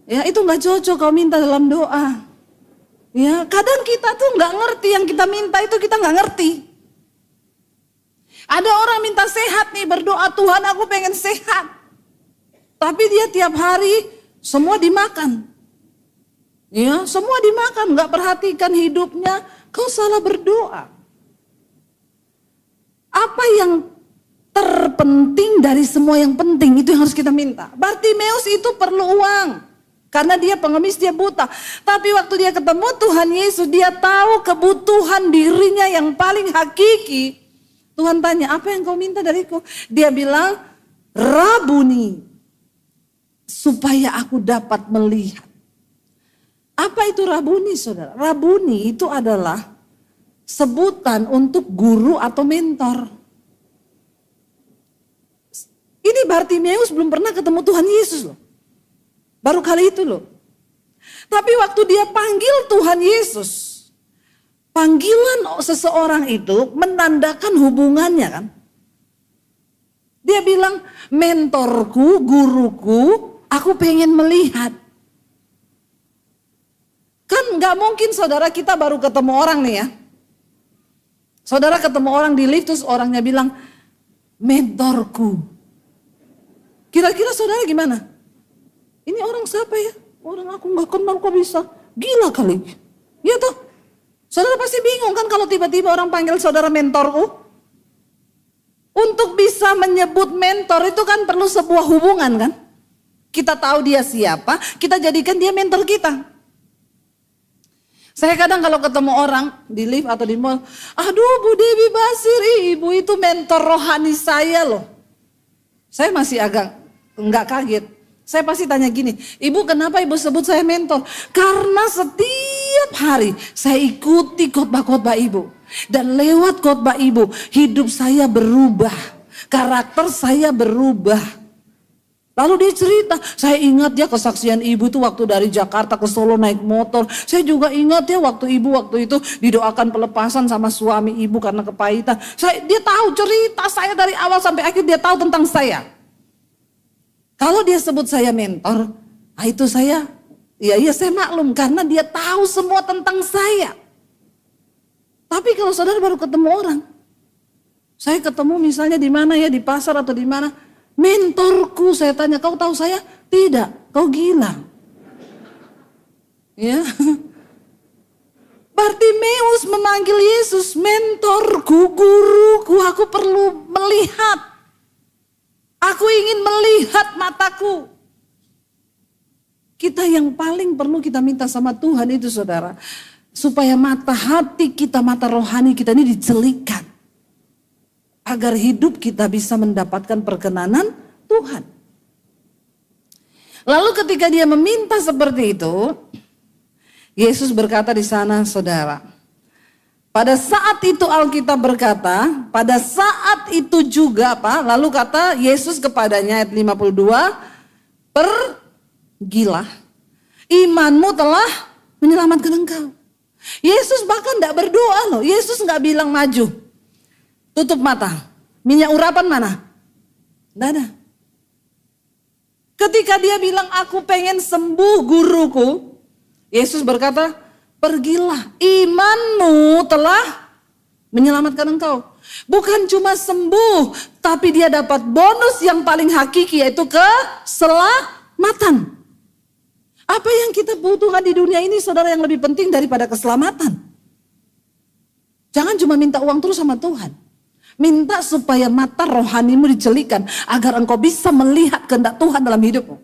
Ya itu gak cocok kau minta dalam doa. Ya kadang kita tuh gak ngerti yang kita minta itu kita gak ngerti. Ada orang minta sehat nih berdoa Tuhan aku pengen sehat. Tapi dia tiap hari semua dimakan. Ya semua dimakan gak perhatikan hidupnya. Kau salah berdoa. Apa yang terpenting dari semua yang penting itu yang harus kita minta. Bartimeus itu perlu uang. Karena dia pengemis, dia buta. Tapi waktu dia ketemu Tuhan Yesus, dia tahu kebutuhan dirinya yang paling hakiki. Tuhan tanya, apa yang kau minta dariku? Dia bilang, Rabuni, supaya aku dapat melihat. Apa itu Rabuni saudara? Rabuni itu adalah sebutan untuk guru atau mentor. Ini Bartimeus belum pernah ketemu Tuhan Yesus loh. Baru kali itu loh. Tapi waktu dia panggil Tuhan Yesus, panggilan seseorang itu menandakan hubungannya kan. Dia bilang, mentorku, guruku, aku pengen melihat. Kan gak mungkin saudara kita baru ketemu orang nih ya. Saudara ketemu orang di lift terus orangnya bilang, mentorku. Kira-kira saudara gimana? Ini orang siapa ya? Orang aku gak kenal kok bisa. Gila kali. Iya toh? Saudara pasti bingung kan kalau tiba-tiba orang panggil saudara mentorku. Untuk bisa menyebut mentor itu kan perlu sebuah hubungan kan. Kita tahu dia siapa, kita jadikan dia mentor kita. Saya kadang kalau ketemu orang di lift atau di mall, aduh Bu Dewi Basir, ibu itu mentor rohani saya loh. Saya masih agak enggak kaget. Saya pasti tanya gini, ibu kenapa ibu sebut saya mentor? Karena setiap hari saya ikuti khotbah-khotbah ibu. Dan lewat khotbah ibu, hidup saya berubah. Karakter saya berubah. Lalu dia cerita, saya ingat ya kesaksian ibu itu waktu dari Jakarta ke Solo naik motor. Saya juga ingat ya waktu ibu waktu itu didoakan pelepasan sama suami ibu karena kepahitan. Dia tahu cerita saya dari awal sampai akhir, dia tahu tentang saya. Kalau dia sebut saya mentor, itu saya, iya saya maklum karena dia tahu semua tentang saya. Tapi kalau saudara baru ketemu orang, saya ketemu misalnya di mana ya, di pasar atau di mana, mentorku saya tanya, kau tahu saya? Tidak, kau gila. Ya. Bartimeus memanggil Yesus, mentorku, guruku, aku perlu melihat. Aku ingin melihat mataku. Kita yang paling perlu kita minta sama Tuhan itu saudara. Supaya mata hati kita, mata rohani kita ini dicelikan. Agar hidup kita bisa mendapatkan perkenanan Tuhan. Lalu ketika dia meminta seperti itu, Yesus berkata di sana, saudara. Pada saat itu Alkitab berkata, pada saat itu juga apa? Lalu kata Yesus kepadanya ayat 52, pergilah, imanmu telah menyelamatkan engkau. Yesus bahkan tidak berdoa loh. Yesus nggak bilang maju, tutup mata, minyak urapan mana? Tidak ada. Ketika dia bilang aku pengen sembuh guruku, Yesus berkata, pergilah, imanmu telah menyelamatkan engkau. Bukan cuma sembuh, tapi dia dapat bonus yang paling hakiki, yaitu keselamatan. Apa yang kita butuhkan di dunia ini, saudara, yang lebih penting daripada keselamatan? Jangan cuma minta uang terus sama Tuhan. Minta supaya mata rohanimu dicelikan, agar engkau bisa melihat kehendak Tuhan dalam hidupmu.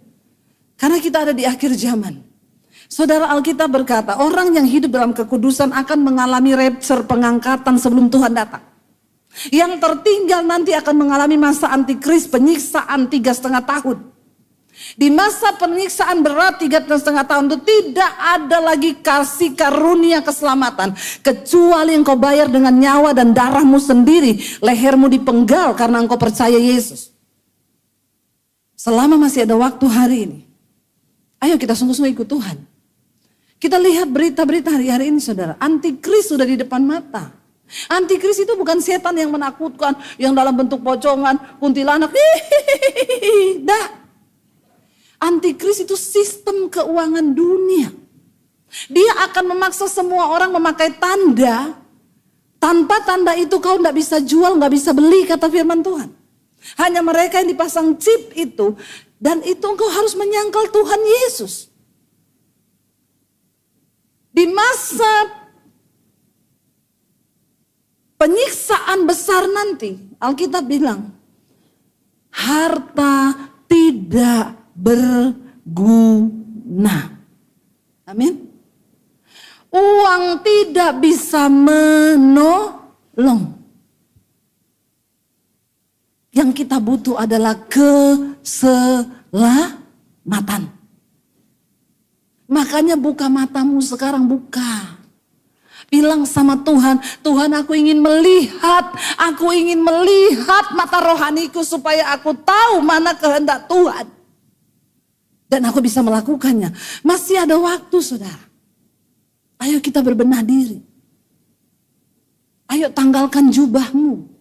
Karena kita ada di akhir zaman. Saudara, Alkitab berkata, orang yang hidup dalam kekudusan akan mengalami rapture, pengangkatan sebelum Tuhan datang. Yang tertinggal nanti akan mengalami masa antikris, penyiksaan 3,5 tahun. Di masa penyiksaan berat 3,5 tahun itu tidak ada lagi kasih karunia keselamatan. Kecuali engkau bayar dengan nyawa dan darahmu sendiri. Lehermu dipenggal karena engkau percaya Yesus. Selama masih ada waktu hari ini, ayo kita sungguh-sungguh ikut Tuhan. Kita lihat berita-berita hari-hari ini, saudara. Antikris sudah di depan mata. Antikris itu bukan setan yang menakutkan, yang dalam bentuk pocongan, kuntilanak. Tidak. Antikris itu sistem keuangan dunia. Dia akan memaksa semua orang memakai tanda. Tanpa tanda itu kau tidak bisa jual, nggak bisa beli, kata firman Tuhan. Hanya mereka yang dipasang chip itu. Dan itu engkau harus menyangkal Tuhan Yesus. Di masa penyiksaan besar nanti, Alkitab bilang, harta tidak berguna. Amin. Uang tidak bisa menolong. Yang kita butuh adalah keselamatan. Makanya buka matamu sekarang, buka. Bilang sama Tuhan, Tuhan aku ingin melihat mata rohaniku supaya aku tahu mana kehendak Tuhan. Dan aku bisa melakukannya. Masih ada waktu, saudara. Ayo kita berbenah diri. Ayo tanggalkan jubahmu.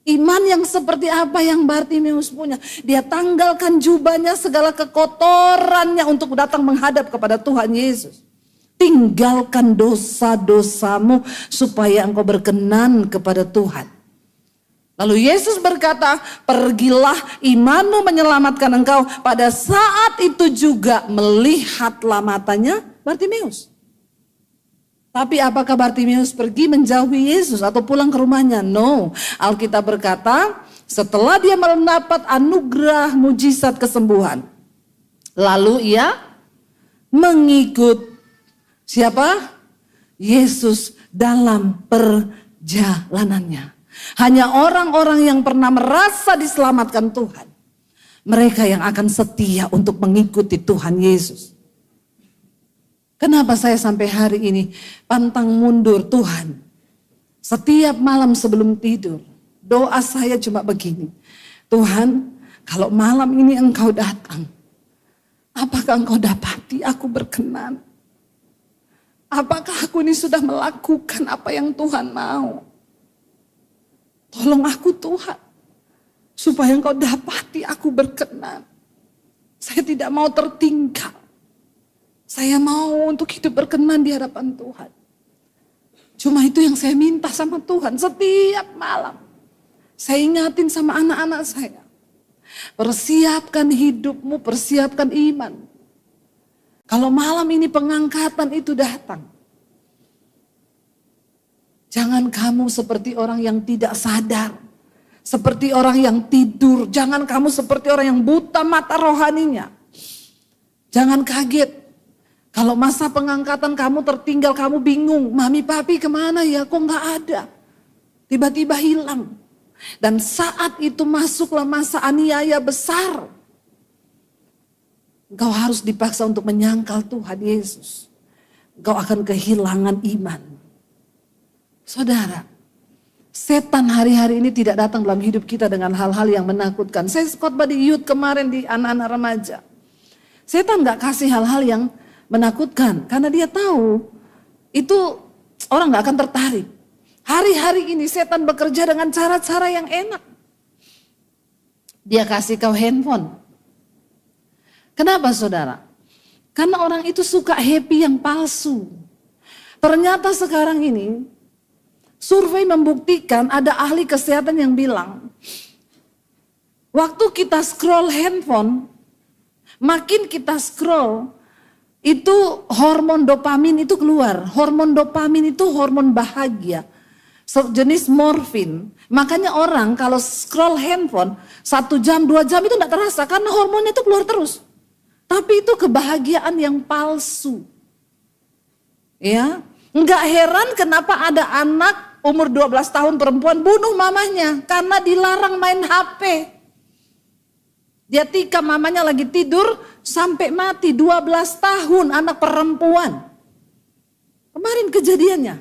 Iman yang seperti apa yang Bartimeus punya. Dia tanggalkan jubahnya, segala kekotorannya untuk datang menghadap kepada Tuhan Yesus. Tinggalkan dosa-dosamu supaya engkau berkenan kepada Tuhan. Lalu Yesus berkata, pergilah, imanmu menyelamatkan engkau. Pada saat itu juga melihatlah matanya Bartimeus. Tapi apakah Bartimeus pergi menjauhi Yesus atau pulang ke rumahnya? No. Alkitab berkata, setelah dia mendapat anugerah mujizat kesembuhan, lalu ia mengikut siapa? Yesus dalam perjalanannya. Hanya orang-orang yang pernah merasa diselamatkan Tuhan, mereka yang akan setia untuk mengikuti Tuhan Yesus. Kenapa saya sampai hari ini pantang mundur Tuhan? Setiap malam sebelum tidur, doa saya cuma begini. Tuhan, kalau malam ini engkau datang, apakah engkau dapati aku berkenan? Apakah aku ini sudah melakukan apa yang Tuhan mau? Tolong aku Tuhan, supaya engkau dapati aku berkenan. Saya tidak mau tertinggal. Saya mau untuk hidup berkenan di hadapan Tuhan. Cuma itu yang saya minta sama Tuhan setiap malam. Saya ingatin sama anak-anak saya. Persiapkan hidupmu, persiapkan iman. Kalau malam ini pengangkatan itu datang, jangan kamu seperti orang yang tidak sadar. Seperti orang yang tidur. Jangan kamu seperti orang yang buta mata rohaninya. Jangan kaget. Kalau masa pengangkatan kamu tertinggal, kamu bingung. Mami papi kemana ya, kok gak ada. Tiba-tiba hilang. Dan saat itu masuklah masa aniaya besar. engkau harus dipaksa untuk menyangkal Tuhan Yesus. Engkau akan kehilangan iman. Saudara, setan hari-hari ini tidak datang dalam hidup kita dengan hal-hal yang menakutkan. Saya khotbah di youth kemarin di anak-anak remaja. Setan gak kasih hal-hal yang menakutkan karena dia tahu itu orang gak akan tertarik. Hari-hari ini setan bekerja dengan cara-cara yang enak. Dia kasih kau handphone. Kenapa saudara? Karena orang itu suka happy yang palsu. Ternyata sekarang ini survei membuktikan, ada ahli kesehatan yang bilang, waktu kita scroll handphone, makin kita scroll, itu hormon dopamin itu keluar. Hormon dopamin itu hormon bahagia, jenis morfin. Makanya orang kalau scroll handphone 1 jam, 2 jam itu tidak terasa karena hormonnya itu keluar terus. Tapi itu kebahagiaan yang palsu. Ya, nggak heran kenapa ada anak umur 12 tahun perempuan bunuh mamanya karena dilarang main HP. Dia tikam mamanya lagi tidur sampai mati, 12 tahun anak perempuan. Kemarin kejadiannya.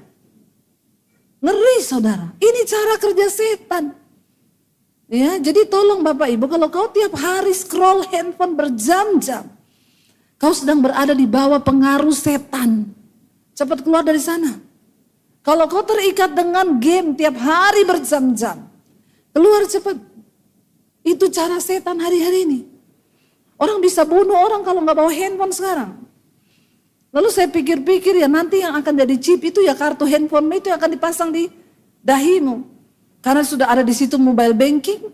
Ngeri saudara, ini cara kerja setan. Ya, jadi tolong Bapak Ibu, kalau kau tiap hari scroll handphone berjam-jam, kau sedang berada di bawah pengaruh setan. Cepat keluar dari sana. Kalau kau terikat dengan game tiap hari berjam-jam, keluar cepat. Itu cara setan hari-hari ini. Orang bisa bunuh orang kalau nggak bawa handphone sekarang. Lalu saya pikir-pikir ya nanti yang akan jadi chip itu ya kartu handphone itu yang akan dipasang di dahimu. Karena sudah ada di situ mobile banking,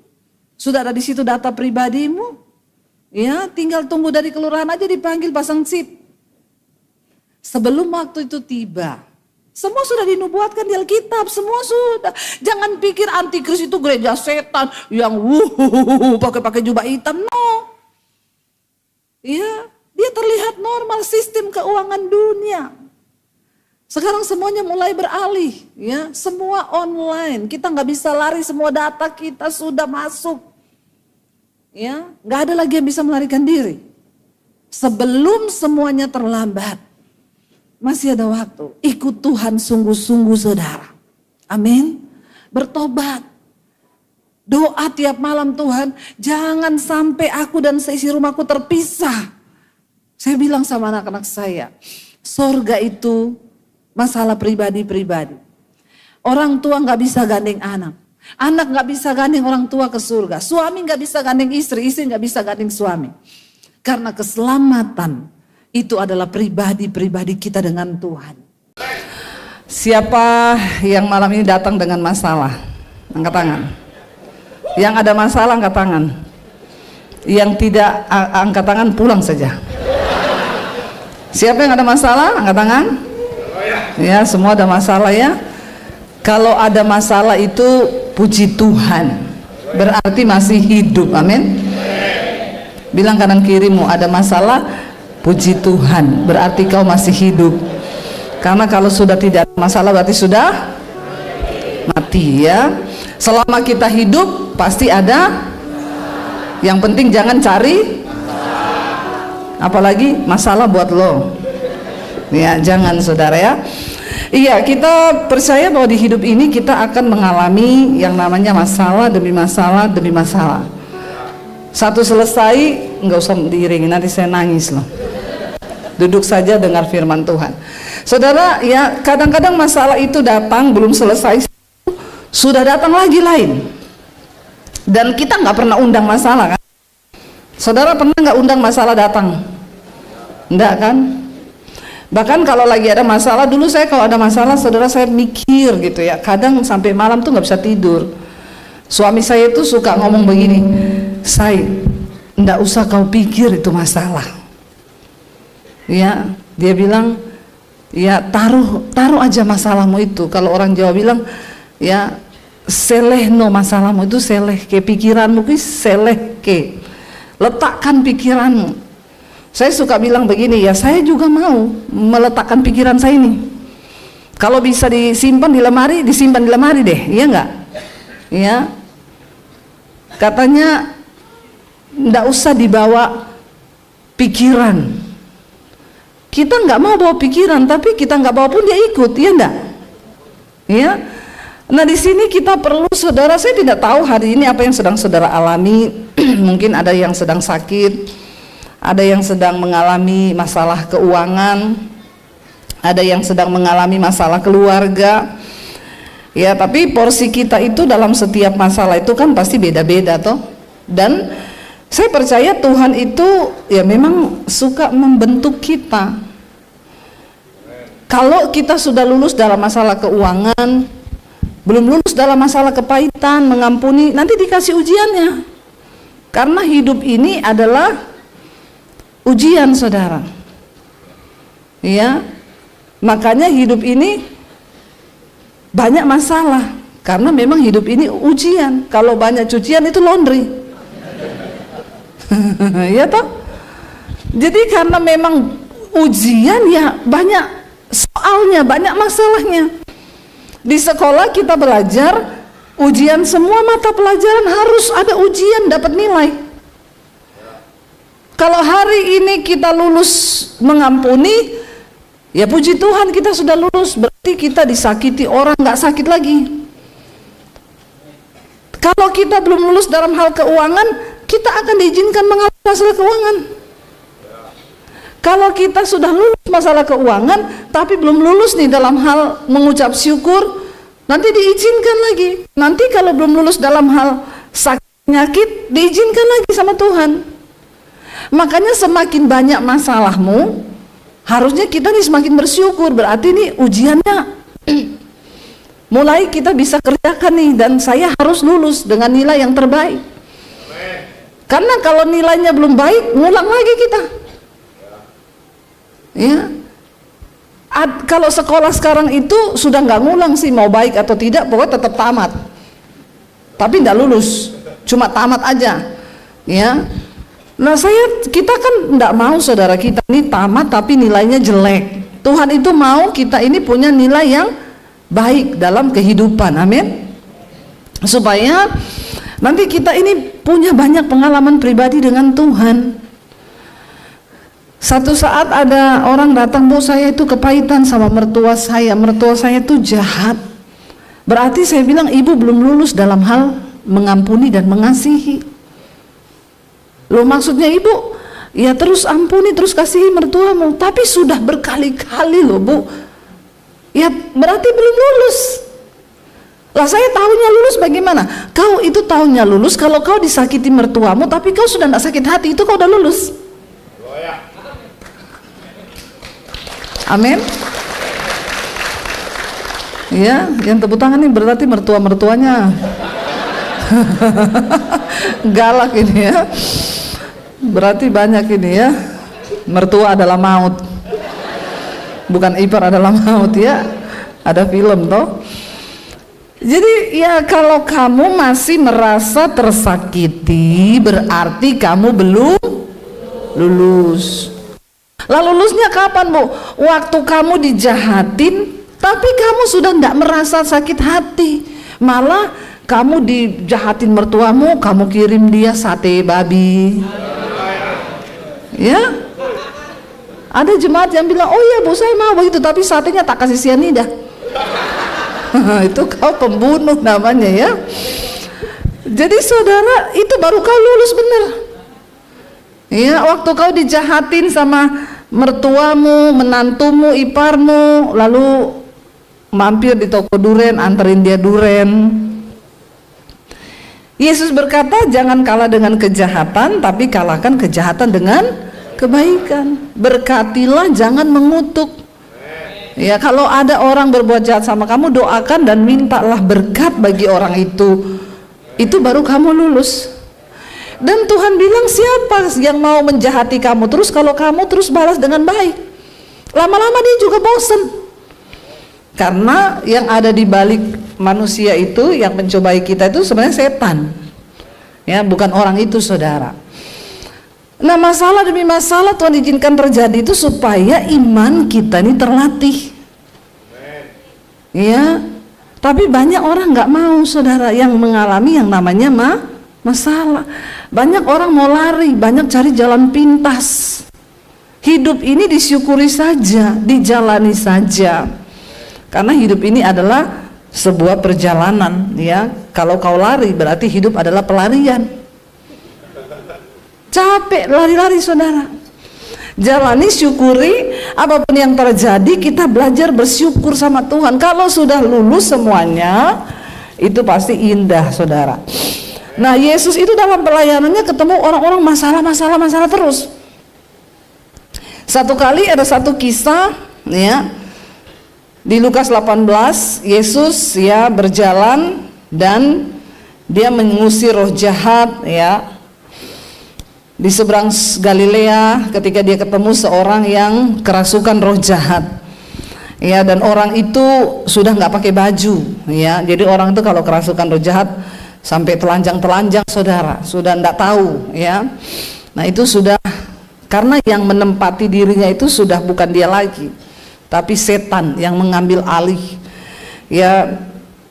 sudah ada di situ data pribadimu. Ya, tinggal tunggu dari kelurahan aja dipanggil pasang chip. Sebelum waktu itu tiba, semua sudah dinubuatkan di Alkitab, semua sudah. Jangan pikir antikris itu gereja setan yang pakai jubah hitam, no. Ya, dia terlihat normal sistem keuangan dunia. Sekarang semuanya mulai beralih, ya, semua online. Kita nggak bisa lari, semua data kita sudah masuk. Ya, nggak ada lagi yang bisa melarikan diri. Sebelum semuanya terlambat, masih ada waktu. Ikut Tuhan sungguh-sungguh saudara. Amin. Bertobat. Doa tiap malam, Tuhan, jangan sampai aku dan seisi rumahku terpisah. Saya bilang sama anak-anak saya, sorga itu masalah pribadi-pribadi. Orang tua gak bisa gandeng anak. Anak gak bisa gandeng orang tua ke surga. Suami gak bisa gandeng istri, istri gak bisa gandeng suami. Karena keselamatan itu adalah pribadi-pribadi kita dengan Tuhan. Siapa yang malam ini datang dengan masalah? Angkat tangan. Yang ada masalah angkat tangan. Yang tidak angkat tangan pulang saja. Siapa yang ada masalah angkat tangan? Ya, semua ada masalah ya. Kalau ada masalah itu puji Tuhan, berarti masih hidup. Amin. Bilang kanan kirimu, ada masalah, puji Tuhan, berarti kau masih hidup. Karena kalau sudah tidak ada masalah berarti sudah mati ya. Selama kita hidup pasti ada. Yang penting jangan cari apalagi masalah buat lo. Ya, jangan saudara ya. Iya, kita percaya bahwa di hidup ini kita akan mengalami yang namanya masalah demi masalah demi masalah. Satu selesai, nggak usah diiringi, nanti saya nangis loh. Duduk saja dengar firman Tuhan. Saudara, ya kadang-kadang masalah itu datang belum selesai, sudah datang lagi lain. Dan kita nggak pernah undang masalah kan? Saudara pernah nggak undang masalah datang? Enggak kan? Bahkan kalau lagi ada masalah, dulu saya kalau ada masalah, saudara saya mikir gitu ya. Kadang sampai malam tuh nggak bisa tidur. Suami saya itu suka ngomong begini, "Say, nggak usah kau pikir itu masalah." Ya, dia bilang, ya taruh aja masalahmu itu. Kalau orang Jawa bilang, ya selehno masalahmu itu seleh ke pikiranmu ki seleh ke. Letakkan pikiranmu. Saya suka bilang begini, ya saya juga mau meletakkan pikiran saya ini. Kalau bisa disimpan di lemari, disimpan di lemari deh, iya enggak? Ya. Katanya ndak usah dibawa pikiran. Kita nggak mau bawa pikiran, tapi kita nggak bawa pun dia ikut, ya enggak? Ya. Nah di sini kita perlu, saudara, saya tidak tahu hari ini apa yang sedang saudara alami. Mungkin ada yang sedang sakit, ada yang sedang mengalami masalah keuangan, ada yang sedang mengalami masalah keluarga. Ya, tapi porsi kita itu dalam setiap masalah itu kan pasti beda-beda toh. Dan saya percaya Tuhan itu ya memang suka membentuk kita. Kalau kita sudah lulus dalam masalah keuangan, belum lulus dalam masalah kepahitan, mengampuni, nanti dikasih ujiannya. Karena hidup ini adalah ujian, saudara. Ya, makanya hidup ini banyak masalah, karena memang hidup ini ujian. Kalau banyak cucian itu laundry. Ya toh? Jadi karena memang ujian ya banyak soalnya, banyak masalahnya. Di sekolah kita belajar ujian, semua mata pelajaran harus ada ujian, dapat nilai. Kalau hari ini kita lulus mengampuni, ya puji Tuhan kita sudah lulus, berarti kita disakiti orang nggak sakit lagi. Kalau kita belum lulus dalam hal keuangan, kita akan diizinkan mengalami masalah keuangan. Kalau kita sudah lulus masalah keuangan, tapi belum lulus nih dalam hal mengucap syukur, nanti diizinkan lagi. Nanti kalau belum lulus dalam hal sakit penyakit, diizinkan lagi sama Tuhan. Makanya semakin banyak masalahmu, harusnya kita nih semakin bersyukur. Berarti nih ujiannya mulai kita bisa kerjakan nih, dan saya harus lulus dengan nilai yang terbaik. Karena kalau nilainya belum baik, ngulang lagi kita. Ya, kalau sekolah sekarang itu sudah nggak ngulang sih, mau baik atau tidak, pokoknya tetap tamat. Tapi nggak lulus, cuma tamat aja. Ya, nah kita kan nggak mau saudara kita ini tamat tapi nilainya jelek. Tuhan itu mau kita ini punya nilai yang baik dalam kehidupan, amin. Supaya nanti kita ini punya banyak pengalaman pribadi dengan Tuhan. Satu saat ada orang datang, Bu, saya itu kepahitan sama mertua saya itu jahat. Berarti saya bilang, ibu belum lulus dalam hal mengampuni dan mengasihi. Loh, maksudnya ibu, ya terus ampuni, terus kasihi mertuamu. Tapi sudah berkali-kali loh, Bu. Ya berarti belum lulus. Lah saya tahunya lulus bagaimana? Kau itu tahunya lulus kalau kau disakiti mertuamu, tapi kau sudah tidak sakit hati, itu kau udah lulus. Amin. Ya, yang tepuk tangan ini berarti mertua-mertuanya galak ini ya. Berarti banyak ini ya. Mertua adalah maut. Bukan ipar adalah maut ya. Ada film toh. Jadi ya kalau kamu masih merasa tersakiti, berarti kamu belum lulus. Lalu lulusnya kapan, Bu? Waktu kamu dijahatin, tapi kamu sudah tidak merasa sakit hati. Malah kamu dijahatin mertuamu, kamu kirim dia sate babi. Ya, ada jemaat yang bilang, oh iya Bu, saya mau begitu, tapi satenya tak kasih sianida. Itu kau pembunuh namanya ya. Jadi saudara, itu baru kau lulus benar. Ya, waktu kau dijahatin sama mertuamu, menantumu, iparmu, lalu mampir di toko duren, anterin dia duren. Yesus berkata, jangan kalah dengan kejahatan, tapi kalahkan kejahatan dengan kebaikan. Berkatilah, jangan mengutuk. Ya, kalau ada orang berbuat jahat sama kamu, doakan dan mintalah berkat bagi orang itu. Itu baru kamu lulus. Dan Tuhan bilang, siapa yang mau menjahati kamu terus kalau kamu terus balas dengan baik? Lama-lama dia juga bosan. Karena yang ada di balik manusia itu, yang mencobai kita itu sebenarnya setan. Ya, bukan orang itu, saudara. Nah, masalah demi masalah Tuhan izinkan terjadi itu supaya iman kita ini terlatih. Ya, tapi banyak orang nggak mau, saudara, yang mengalami yang namanya masalah. Banyak orang mau lari, banyak cari jalan pintas. Hidup ini disyukuri saja, dijalani saja. Karena hidup ini adalah sebuah perjalanan, ya. Kalau kau lari berarti hidup adalah pelarian. Capek lari-lari, saudara. Jalani, syukuri, apapun yang terjadi kita belajar bersyukur sama Tuhan. Kalau sudah lulus semuanya, itu pasti indah, saudara. Nah, Yesus itu dalam pelayanannya ketemu orang-orang masalah terus. Satu kali ada satu kisah, ya, di Lukas 18, Yesus ya berjalan dan dia mengusir roh jahat, ya, di seberang Galilea. Ketika dia ketemu seorang yang kerasukan roh jahat, ya, dan orang itu sudah nggak pakai baju, ya. Jadi orang itu kalau kerasukan roh jahat sampai telanjang, saudara, sudah nggak tahu, ya. Nah, itu sudah, karena yang menempati dirinya itu sudah bukan dia lagi, tapi setan yang mengambil alih. Ya,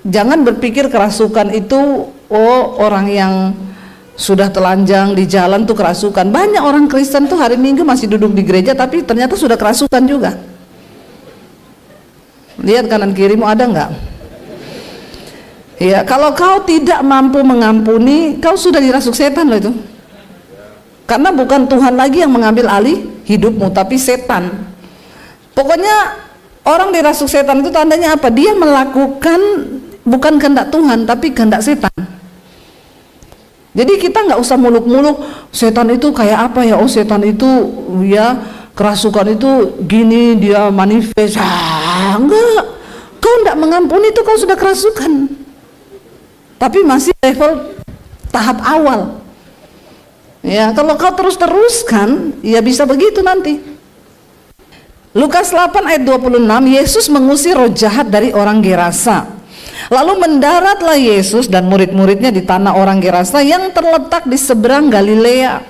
jangan berpikir kerasukan itu orang yang sudah telanjang di jalan tuh kerasukan. Banyak orang Kristen tuh hari Minggu masih duduk di gereja tapi ternyata sudah kerasukan juga. Lihat kanan kirimu, ada nggak? Ya, kalau kau tidak mampu mengampuni, kau sudah dirasuk setan loh itu. Karena bukan Tuhan lagi yang mengambil alih hidupmu, tapi setan. Pokoknya orang dirasuk setan itu tandanya apa? Dia melakukan bukan kehendak Tuhan, tapi kehendak setan. Jadi kita nggak usah muluk-muluk, setan itu kayak apa ya? Oh, setan itu ya kerasukan itu gini, dia manifest. Enggak. Kau nggak mengampuni itu kau sudah kerasukan. Tapi masih level tahap awal. Ya, kalau kau terus-teruskan, ya bisa begitu nanti. Lukas 8 ayat 26, Yesus mengusir roh jahat dari orang Gerasa. Lalu mendaratlah Yesus dan murid-muridnya di tanah orang Gerasa yang terletak di seberang Galilea.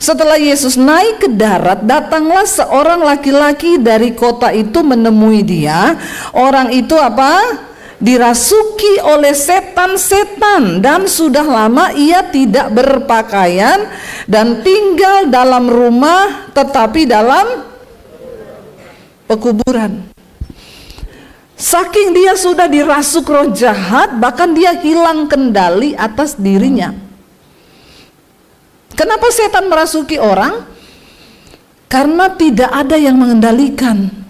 Setelah Yesus naik ke darat, datanglah seorang laki-laki dari kota itu menemui dia. Orang itu apa? Dirasuki oleh setan-setan, dan sudah lama ia tidak berpakaian dan tinggal dalam rumah, tetapi dalam pekuburan. Saking dia sudah dirasuk roh jahat, bahkan dia hilang kendali atas dirinya. Kenapa setan merasuki orang? Karena tidak ada yang mengendalikan.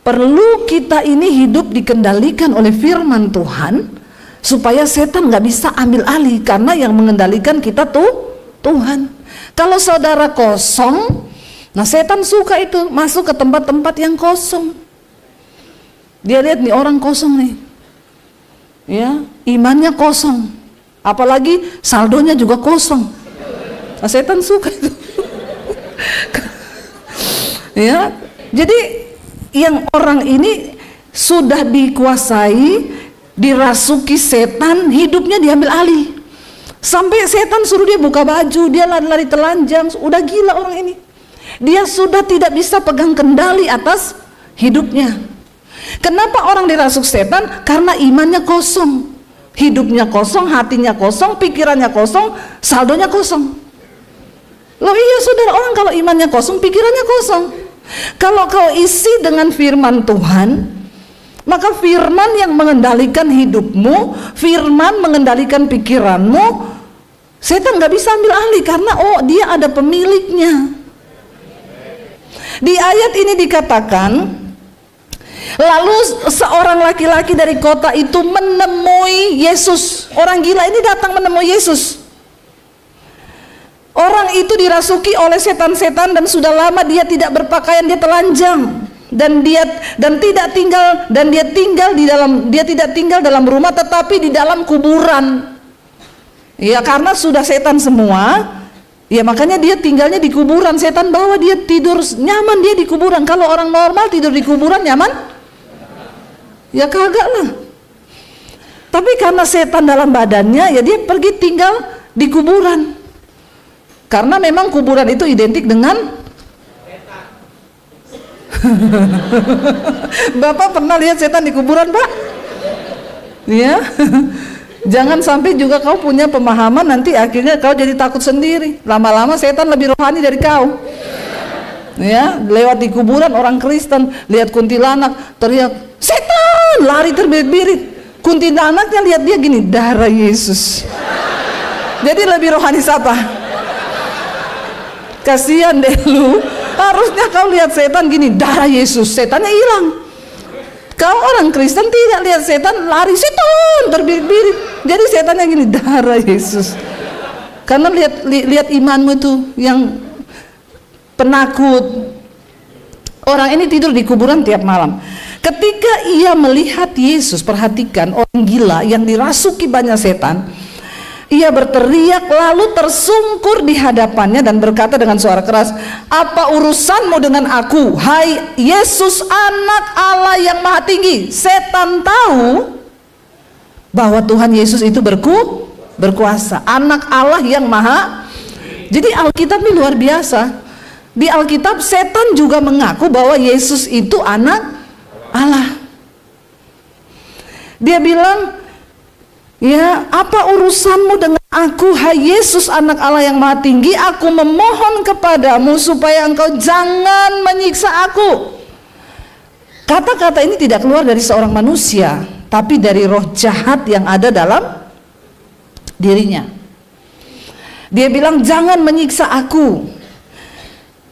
Perlu kita ini hidup dikendalikan oleh firman Tuhan, supaya setan nggak bisa ambil alih, karena yang mengendalikan kita tuh Tuhan. Kalau saudara kosong, nah setan suka itu masuk ke tempat-tempat yang kosong. Dia lihat nih orang kosong nih, ya, imannya kosong, apalagi saldonya juga kosong. Nah, setan suka itu. Ya, jadi yang orang ini sudah dikuasai, dirasuki setan, hidupnya diambil alih. Sampai setan suruh dia buka baju, dia lari-lari telanjang, udah gila orang ini. Dia sudah tidak bisa pegang kendali atas hidupnya. Kenapa orang dirasuk setan? Karena imannya kosong, hidupnya kosong, hatinya kosong, pikirannya kosong, saldonya kosong. Loh iya saudara, orang kalau imannya kosong, pikirannya kosong. Kalau kau isi dengan firman Tuhan, maka firman yang mengendalikan hidupmu, firman mengendalikan pikiranmu, setan gak bisa ambil alih, karena oh dia ada pemiliknya. Di ayat ini dikatakan, lalu seorang laki-laki dari kota itu menemui Yesus. Orang gila ini datang menemui Yesus. Orang itu dirasuki oleh setan-setan dan sudah lama dia tidak berpakaian, dia telanjang, dan dia tidak tinggal dalam rumah, tetapi di dalam kuburan. Ya, karena sudah setan semua, ya makanya dia tinggalnya di kuburan. Setan bawa dia tidur nyaman, dia di kuburan. Kalau orang normal tidur di kuburan nyaman? Ya kagak lah. Tapi karena setan dalam badannya, ya dia pergi tinggal di kuburan. Karena memang kuburan itu identik dengan Bapak pernah lihat setan di kuburan, Pak? Ya. Jangan sampai juga kau punya pemahaman nanti akhirnya kau jadi takut sendiri. Lama-lama setan lebih rohani dari kau. Ya, lewat di kuburan orang Kristen, lihat kuntilanak, teriak, "Setan!" lari terbirit-birit. Kuntilanaknya lihat dia gini, darah Yesus. Jadi lebih rohani siapa? Kasihan deh lu. Harusnya kau lihat setan gini, darah Yesus, setannya hilang. Kau orang Kristen tidak lihat setan, lari setan terbirit-birit. Jadi setannya gini, darah Yesus. Karena lihat imanmu itu yang penakut. Orang ini tidur di kuburan tiap malam. Ketika ia melihat Yesus, perhatikan orang gila yang dirasuki banyak setan, ia berteriak lalu tersungkur di hadapannya dan berkata dengan suara keras, "Apa urusanmu dengan aku, hai Yesus anak Allah yang maha tinggi?" Setan tahu bahwa Tuhan Yesus itu berkuasa, anak Allah yang maha. Jadi Alkitab ini luar biasa. Di Alkitab setan juga mengaku bahwa Yesus itu anak Allah. Dia bilang, "Ya, apa urusanmu dengan aku, hai Yesus anak Allah yang maha tinggi? Aku memohon kepadamu supaya engkau jangan menyiksa aku." Kata-kata ini tidak keluar dari seorang manusia, tapi dari roh jahat yang ada dalam dirinya. Dia bilang, "Jangan menyiksa aku."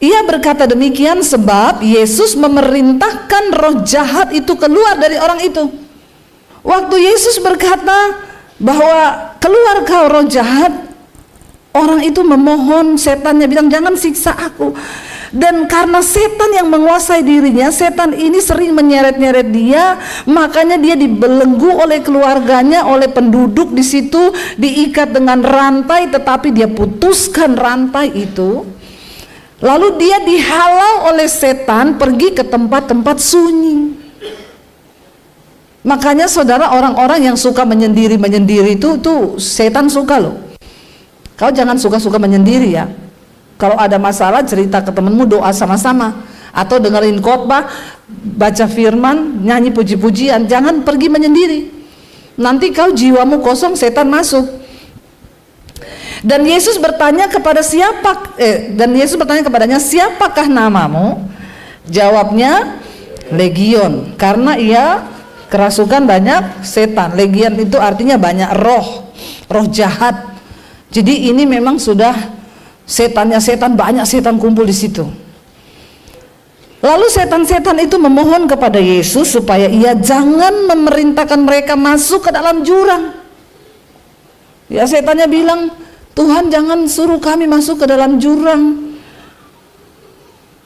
Ia berkata demikian sebab Yesus memerintahkan roh jahat itu keluar dari orang itu. Waktu Yesus berkata bahwa keluar kau roh jahat, orang itu memohon, setannya bilang, "Jangan siksa aku." Dan karena setan yang menguasai dirinya, setan ini sering menyeret-nyeret dia, makanya dia dibelenggu oleh keluarganya, oleh penduduk di situ, diikat dengan rantai, tetapi dia putuskan rantai itu. Lalu dia dihalau oleh setan pergi ke tempat-tempat sunyi. Makanya saudara, orang-orang yang suka menyendiri itu tuh setan suka loh. Kau jangan suka-suka menyendiri ya. Kalau ada masalah cerita ke temenmu, doa sama-sama, atau dengerin khotbah, baca firman, nyanyi puji-pujian. Jangan pergi menyendiri. Nanti kau jiwamu kosong, setan masuk. Dan Yesus bertanya kepadanya, "Siapakah namamu?" Jawabnya, "Legion," karena ia kerasukan banyak setan. Legion itu artinya banyak roh jahat. Jadi ini memang sudah banyak setan kumpul di situ. Lalu setan-setan itu memohon kepada Yesus supaya ia jangan memerintahkan mereka masuk ke dalam jurang. Ya, setannya bilang, "Tuhan, jangan suruh kami masuk ke dalam jurang."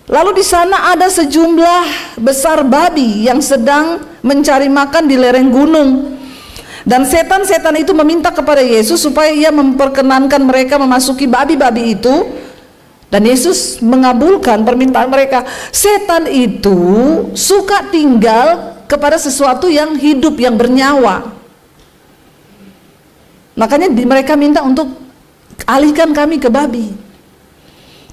Lalu di sana ada sejumlah besar babi yang sedang mencari makan di lereng gunung. Dan setan-setan itu meminta kepada Yesus supaya ia memperkenankan mereka memasuki babi-babi itu. Dan Yesus mengabulkan permintaan mereka. Setan itu suka tinggal kepada sesuatu yang hidup, yang bernyawa. Makanya mereka minta untuk alihkan kami ke babi.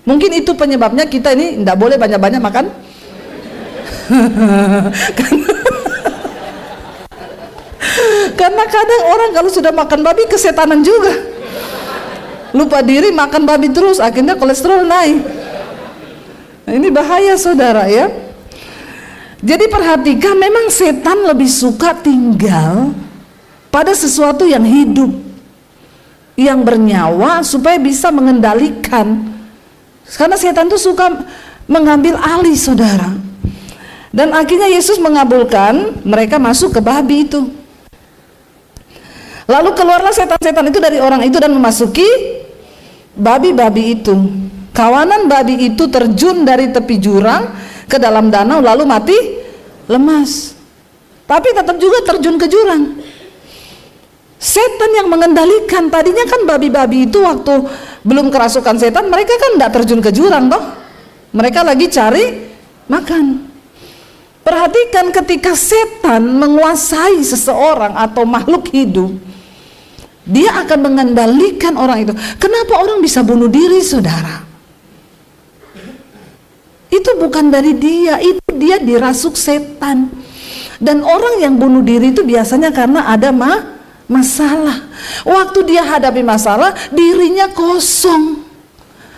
Mungkin itu penyebabnya kita ini tidak boleh banyak-banyak makan. Karena kadang orang kalau sudah makan babi kesetanan juga. Lupa diri makan babi terus, akhirnya kolesterol naik. Nah, ini bahaya saudara ya. Jadi perhatikan, memang setan lebih suka tinggal pada sesuatu yang hidup, yang bernyawa, supaya bisa mengendalikan. Karena setan itu suka mengambil alih saudara. Dan akhirnya Yesus mengabulkan mereka masuk ke babi itu. Lalu keluarlah setan-setan itu dari orang itu dan memasuki babi-babi itu. Kawanan babi itu terjun dari tepi jurang ke dalam danau lalu mati lemas. Tapi tetap juga terjun ke jurang. Setan yang mengendalikan. Tadinya kan babi-babi itu waktu belum kerasukan setan, mereka kan tidak terjun ke jurang toh. Mereka lagi cari makan. Perhatikan, ketika setan menguasai seseorang atau makhluk hidup, dia akan mengendalikan orang itu. Kenapa orang bisa bunuh diri saudara? Itu bukan dari dia, itu dia dirasuk setan. Dan orang yang bunuh diri itu biasanya karena ada masalah. Waktu dia hadapi masalah, dirinya kosong,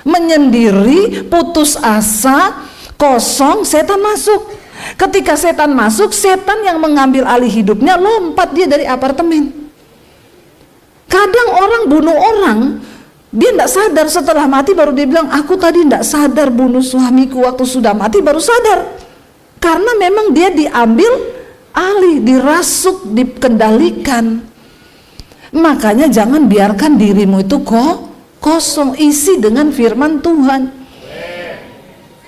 menyendiri, putus asa, kosong. Setan masuk. Ketika setan masuk, setan yang mengambil alih hidupnya, lompat dia dari apartemen. Kadang orang bunuh orang, dia tidak sadar, setelah mati baru dia bilang, aku tadi tidak sadar bunuh suamiku, waktu sudah mati baru sadar. Karena memang dia diambil alih, dirasuk, dikendalikan. Makanya jangan biarkan dirimu itu kosong, isi dengan firman Tuhan.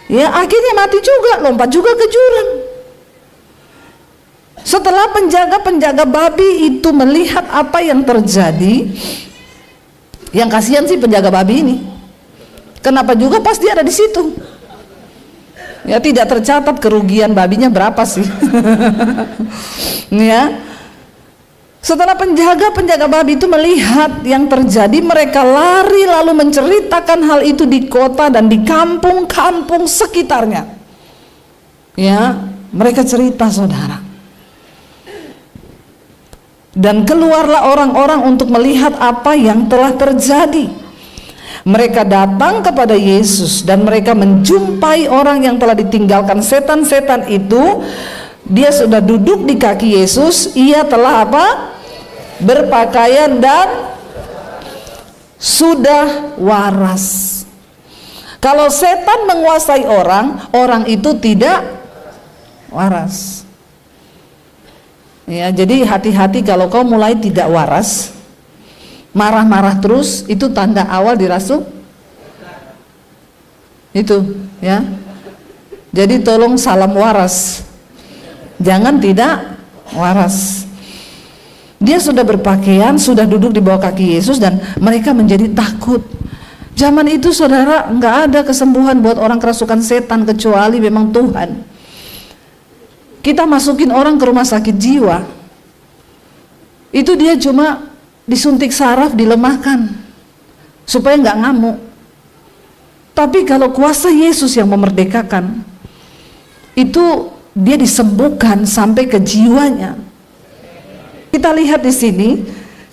Ya, akhirnya mati juga, lompat juga ke jurang. Setelah penjaga-penjaga babi itu melihat apa yang terjadi, yang kasihan sih penjaga babi ini. Kenapa juga pas dia ada di situ? Ya, tidak tercatat kerugian babinya berapa sih. Ya. Setelah penjaga-penjaga babi itu melihat yang terjadi, mereka lari lalu menceritakan hal itu di kota dan di kampung-kampung sekitarnya. Ya, mereka cerita, saudara. Dan keluarlah orang-orang untuk melihat apa yang telah terjadi. Mereka datang kepada Yesus dan mereka menjumpai orang yang telah ditinggalkan setan-setan itu. Dia sudah duduk di kaki Yesus. Ia telah apa? Berpakaian dan sudah waras. Kalau setan menguasai orang, orang itu tidak waras. Ya, jadi hati-hati kalau kau mulai tidak waras, marah-marah terus, itu tanda awal dirasuk. Itu, ya. Jadi tolong salam waras. Jangan tidak waras. Dia sudah berpakaian, sudah duduk di bawah kaki Yesus dan mereka menjadi takut. Zaman itu, saudara, nggak ada kesembuhan buat orang kerasukan setan kecuali memang Tuhan. Kita masukin orang ke rumah sakit jiwa, itu dia cuma disuntik saraf, dilemahkan supaya nggak ngamuk. Tapi kalau kuasa Yesus yang memerdekakan, itu dia disembuhkan sampai ke jiwanya. Kita lihat di sini,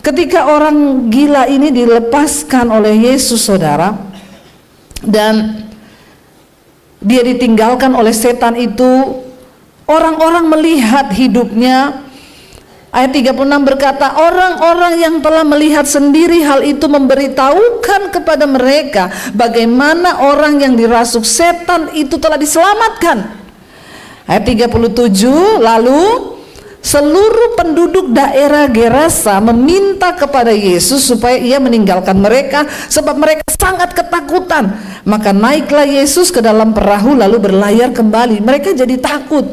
ketika orang gila ini dilepaskan oleh Yesus, saudara, dan dia ditinggalkan oleh setan itu, orang-orang melihat hidupnya. Ayat 36 berkata, orang-orang yang telah melihat sendiri hal itu memberitahukan kepada mereka bagaimana orang yang dirasuk setan itu telah diselamatkan. Ayat 37, lalu seluruh penduduk daerah Gerasa meminta kepada Yesus supaya ia meninggalkan mereka sebab mereka sangat ketakutan. Maka naiklah Yesus ke dalam perahu lalu berlayar kembali. Mereka jadi takut.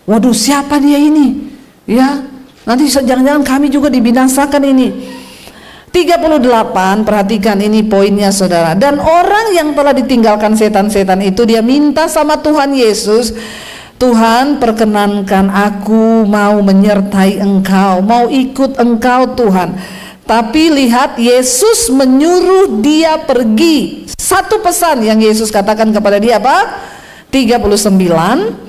Waduh, siapa dia ini? Ya, nanti jangan-jangan kami juga dibinasakan ini. 38, perhatikan ini poinnya, saudara. Dan orang yang telah ditinggalkan setan-setan itu, dia minta sama Tuhan Yesus, Tuhan, perkenankan aku mau menyertai engkau, mau ikut engkau Tuhan. Tapi lihat, Yesus menyuruh dia pergi. Satu pesan yang Yesus katakan kepada dia apa? 39,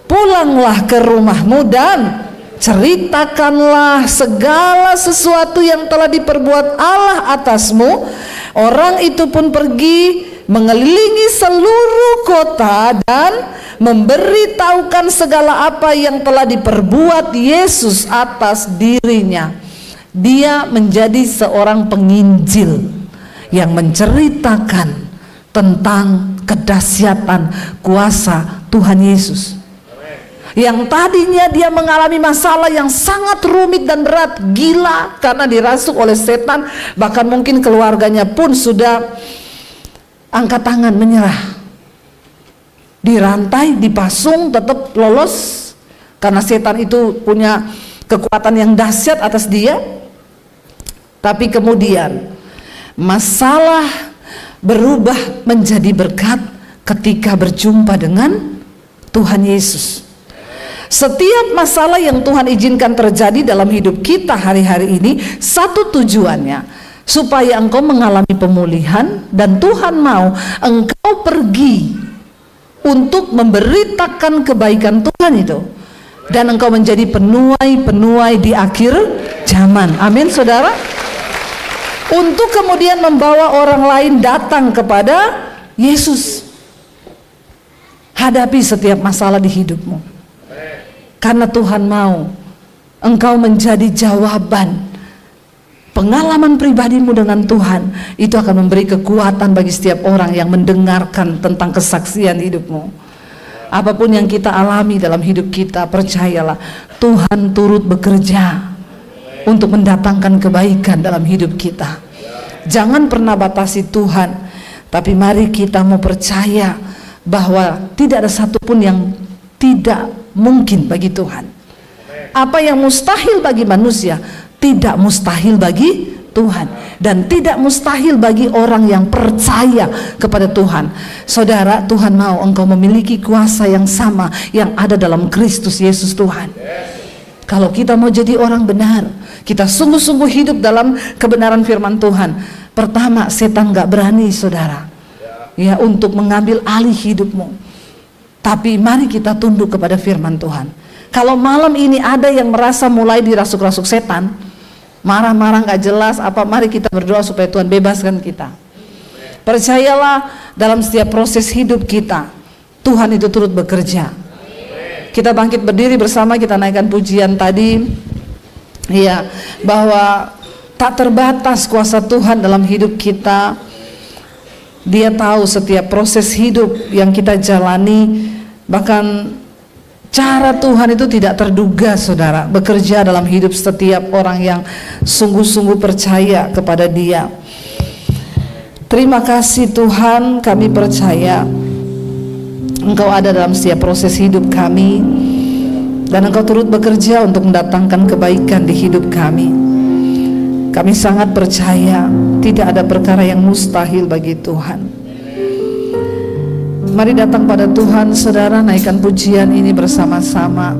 pulanglah ke rumahmu dan ceritakanlah segala sesuatu yang telah diperbuat Allah atasmu. Orang itu pun pergi mengelilingi seluruh kota dan memberitahukan segala apa yang telah diperbuat Yesus atas dirinya. Dia menjadi seorang penginjil yang menceritakan tentang kedahsyatan kuasa Tuhan Yesus. Yang tadinya dia mengalami masalah yang sangat rumit dan berat, gila karena dirasuk oleh setan, bahkan mungkin keluarganya pun sudah angkat tangan menyerah, dirantai, dipasung, tetap lolos karena setan itu punya kekuatan yang dahsyat atas dia. Tapi kemudian masalah berubah menjadi berkat ketika berjumpa dengan Tuhan Yesus. Setiap masalah yang Tuhan izinkan terjadi dalam hidup kita hari-hari ini, satu tujuannya, supaya engkau mengalami pemulihan, dan Tuhan mau engkau pergi untuk memberitakan kebaikan Tuhan itu, dan engkau menjadi penuai-penuai di akhir zaman. Amin, saudara. Untuk kemudian membawa orang lain datang kepada Yesus. Hadapi setiap masalah di hidupmu, karena Tuhan mau engkau menjadi jawaban. Pengalaman pribadimu dengan Tuhan itu akan memberi kekuatan bagi setiap orang yang mendengarkan tentang kesaksian hidupmu. Apapun yang kita alami dalam hidup kita, percayalah Tuhan turut bekerja untuk mendatangkan kebaikan dalam hidup kita. Jangan pernah batasi Tuhan, tapi mari kita mau percaya bahwa tidak ada satupun yang tidak mungkin bagi Tuhan. Apa yang mustahil bagi manusia tidak mustahil bagi Tuhan, dan tidak mustahil bagi orang yang percaya kepada Tuhan. Saudara, Tuhan mau engkau memiliki kuasa yang sama yang ada dalam Kristus Yesus Tuhan. Kalau kita mau jadi orang benar, kita sungguh-sungguh hidup dalam kebenaran firman Tuhan. Pertama, setan gak berani, saudara, ya, untuk mengambil alih hidupmu. Tapi mari kita tunduk kepada firman Tuhan. Kalau malam ini ada yang merasa mulai dirasuk-rasuk setan, marah-marah gak jelas apa, mari kita berdoa supaya Tuhan bebaskan kita. Percayalah, dalam setiap proses hidup kita, Tuhan itu turut bekerja. Kita bangkit berdiri bersama, kita naikkan pujian tadi, ya, bahwa tak terbatas kuasa Tuhan dalam hidup kita. Dia tahu setiap proses hidup yang kita jalani, bahkan cara Tuhan itu tidak terduga, saudara, bekerja dalam hidup setiap orang yang sungguh-sungguh percaya kepada Dia. Terima kasih Tuhan, kami percaya Engkau ada dalam setiap proses hidup kami, dan Engkau turut bekerja untuk mendatangkan kebaikan di hidup kami. Kami sangat percaya tidak ada perkara yang mustahil bagi Tuhan. Mari datang pada Tuhan, saudara, naikkan pujian ini bersama-sama.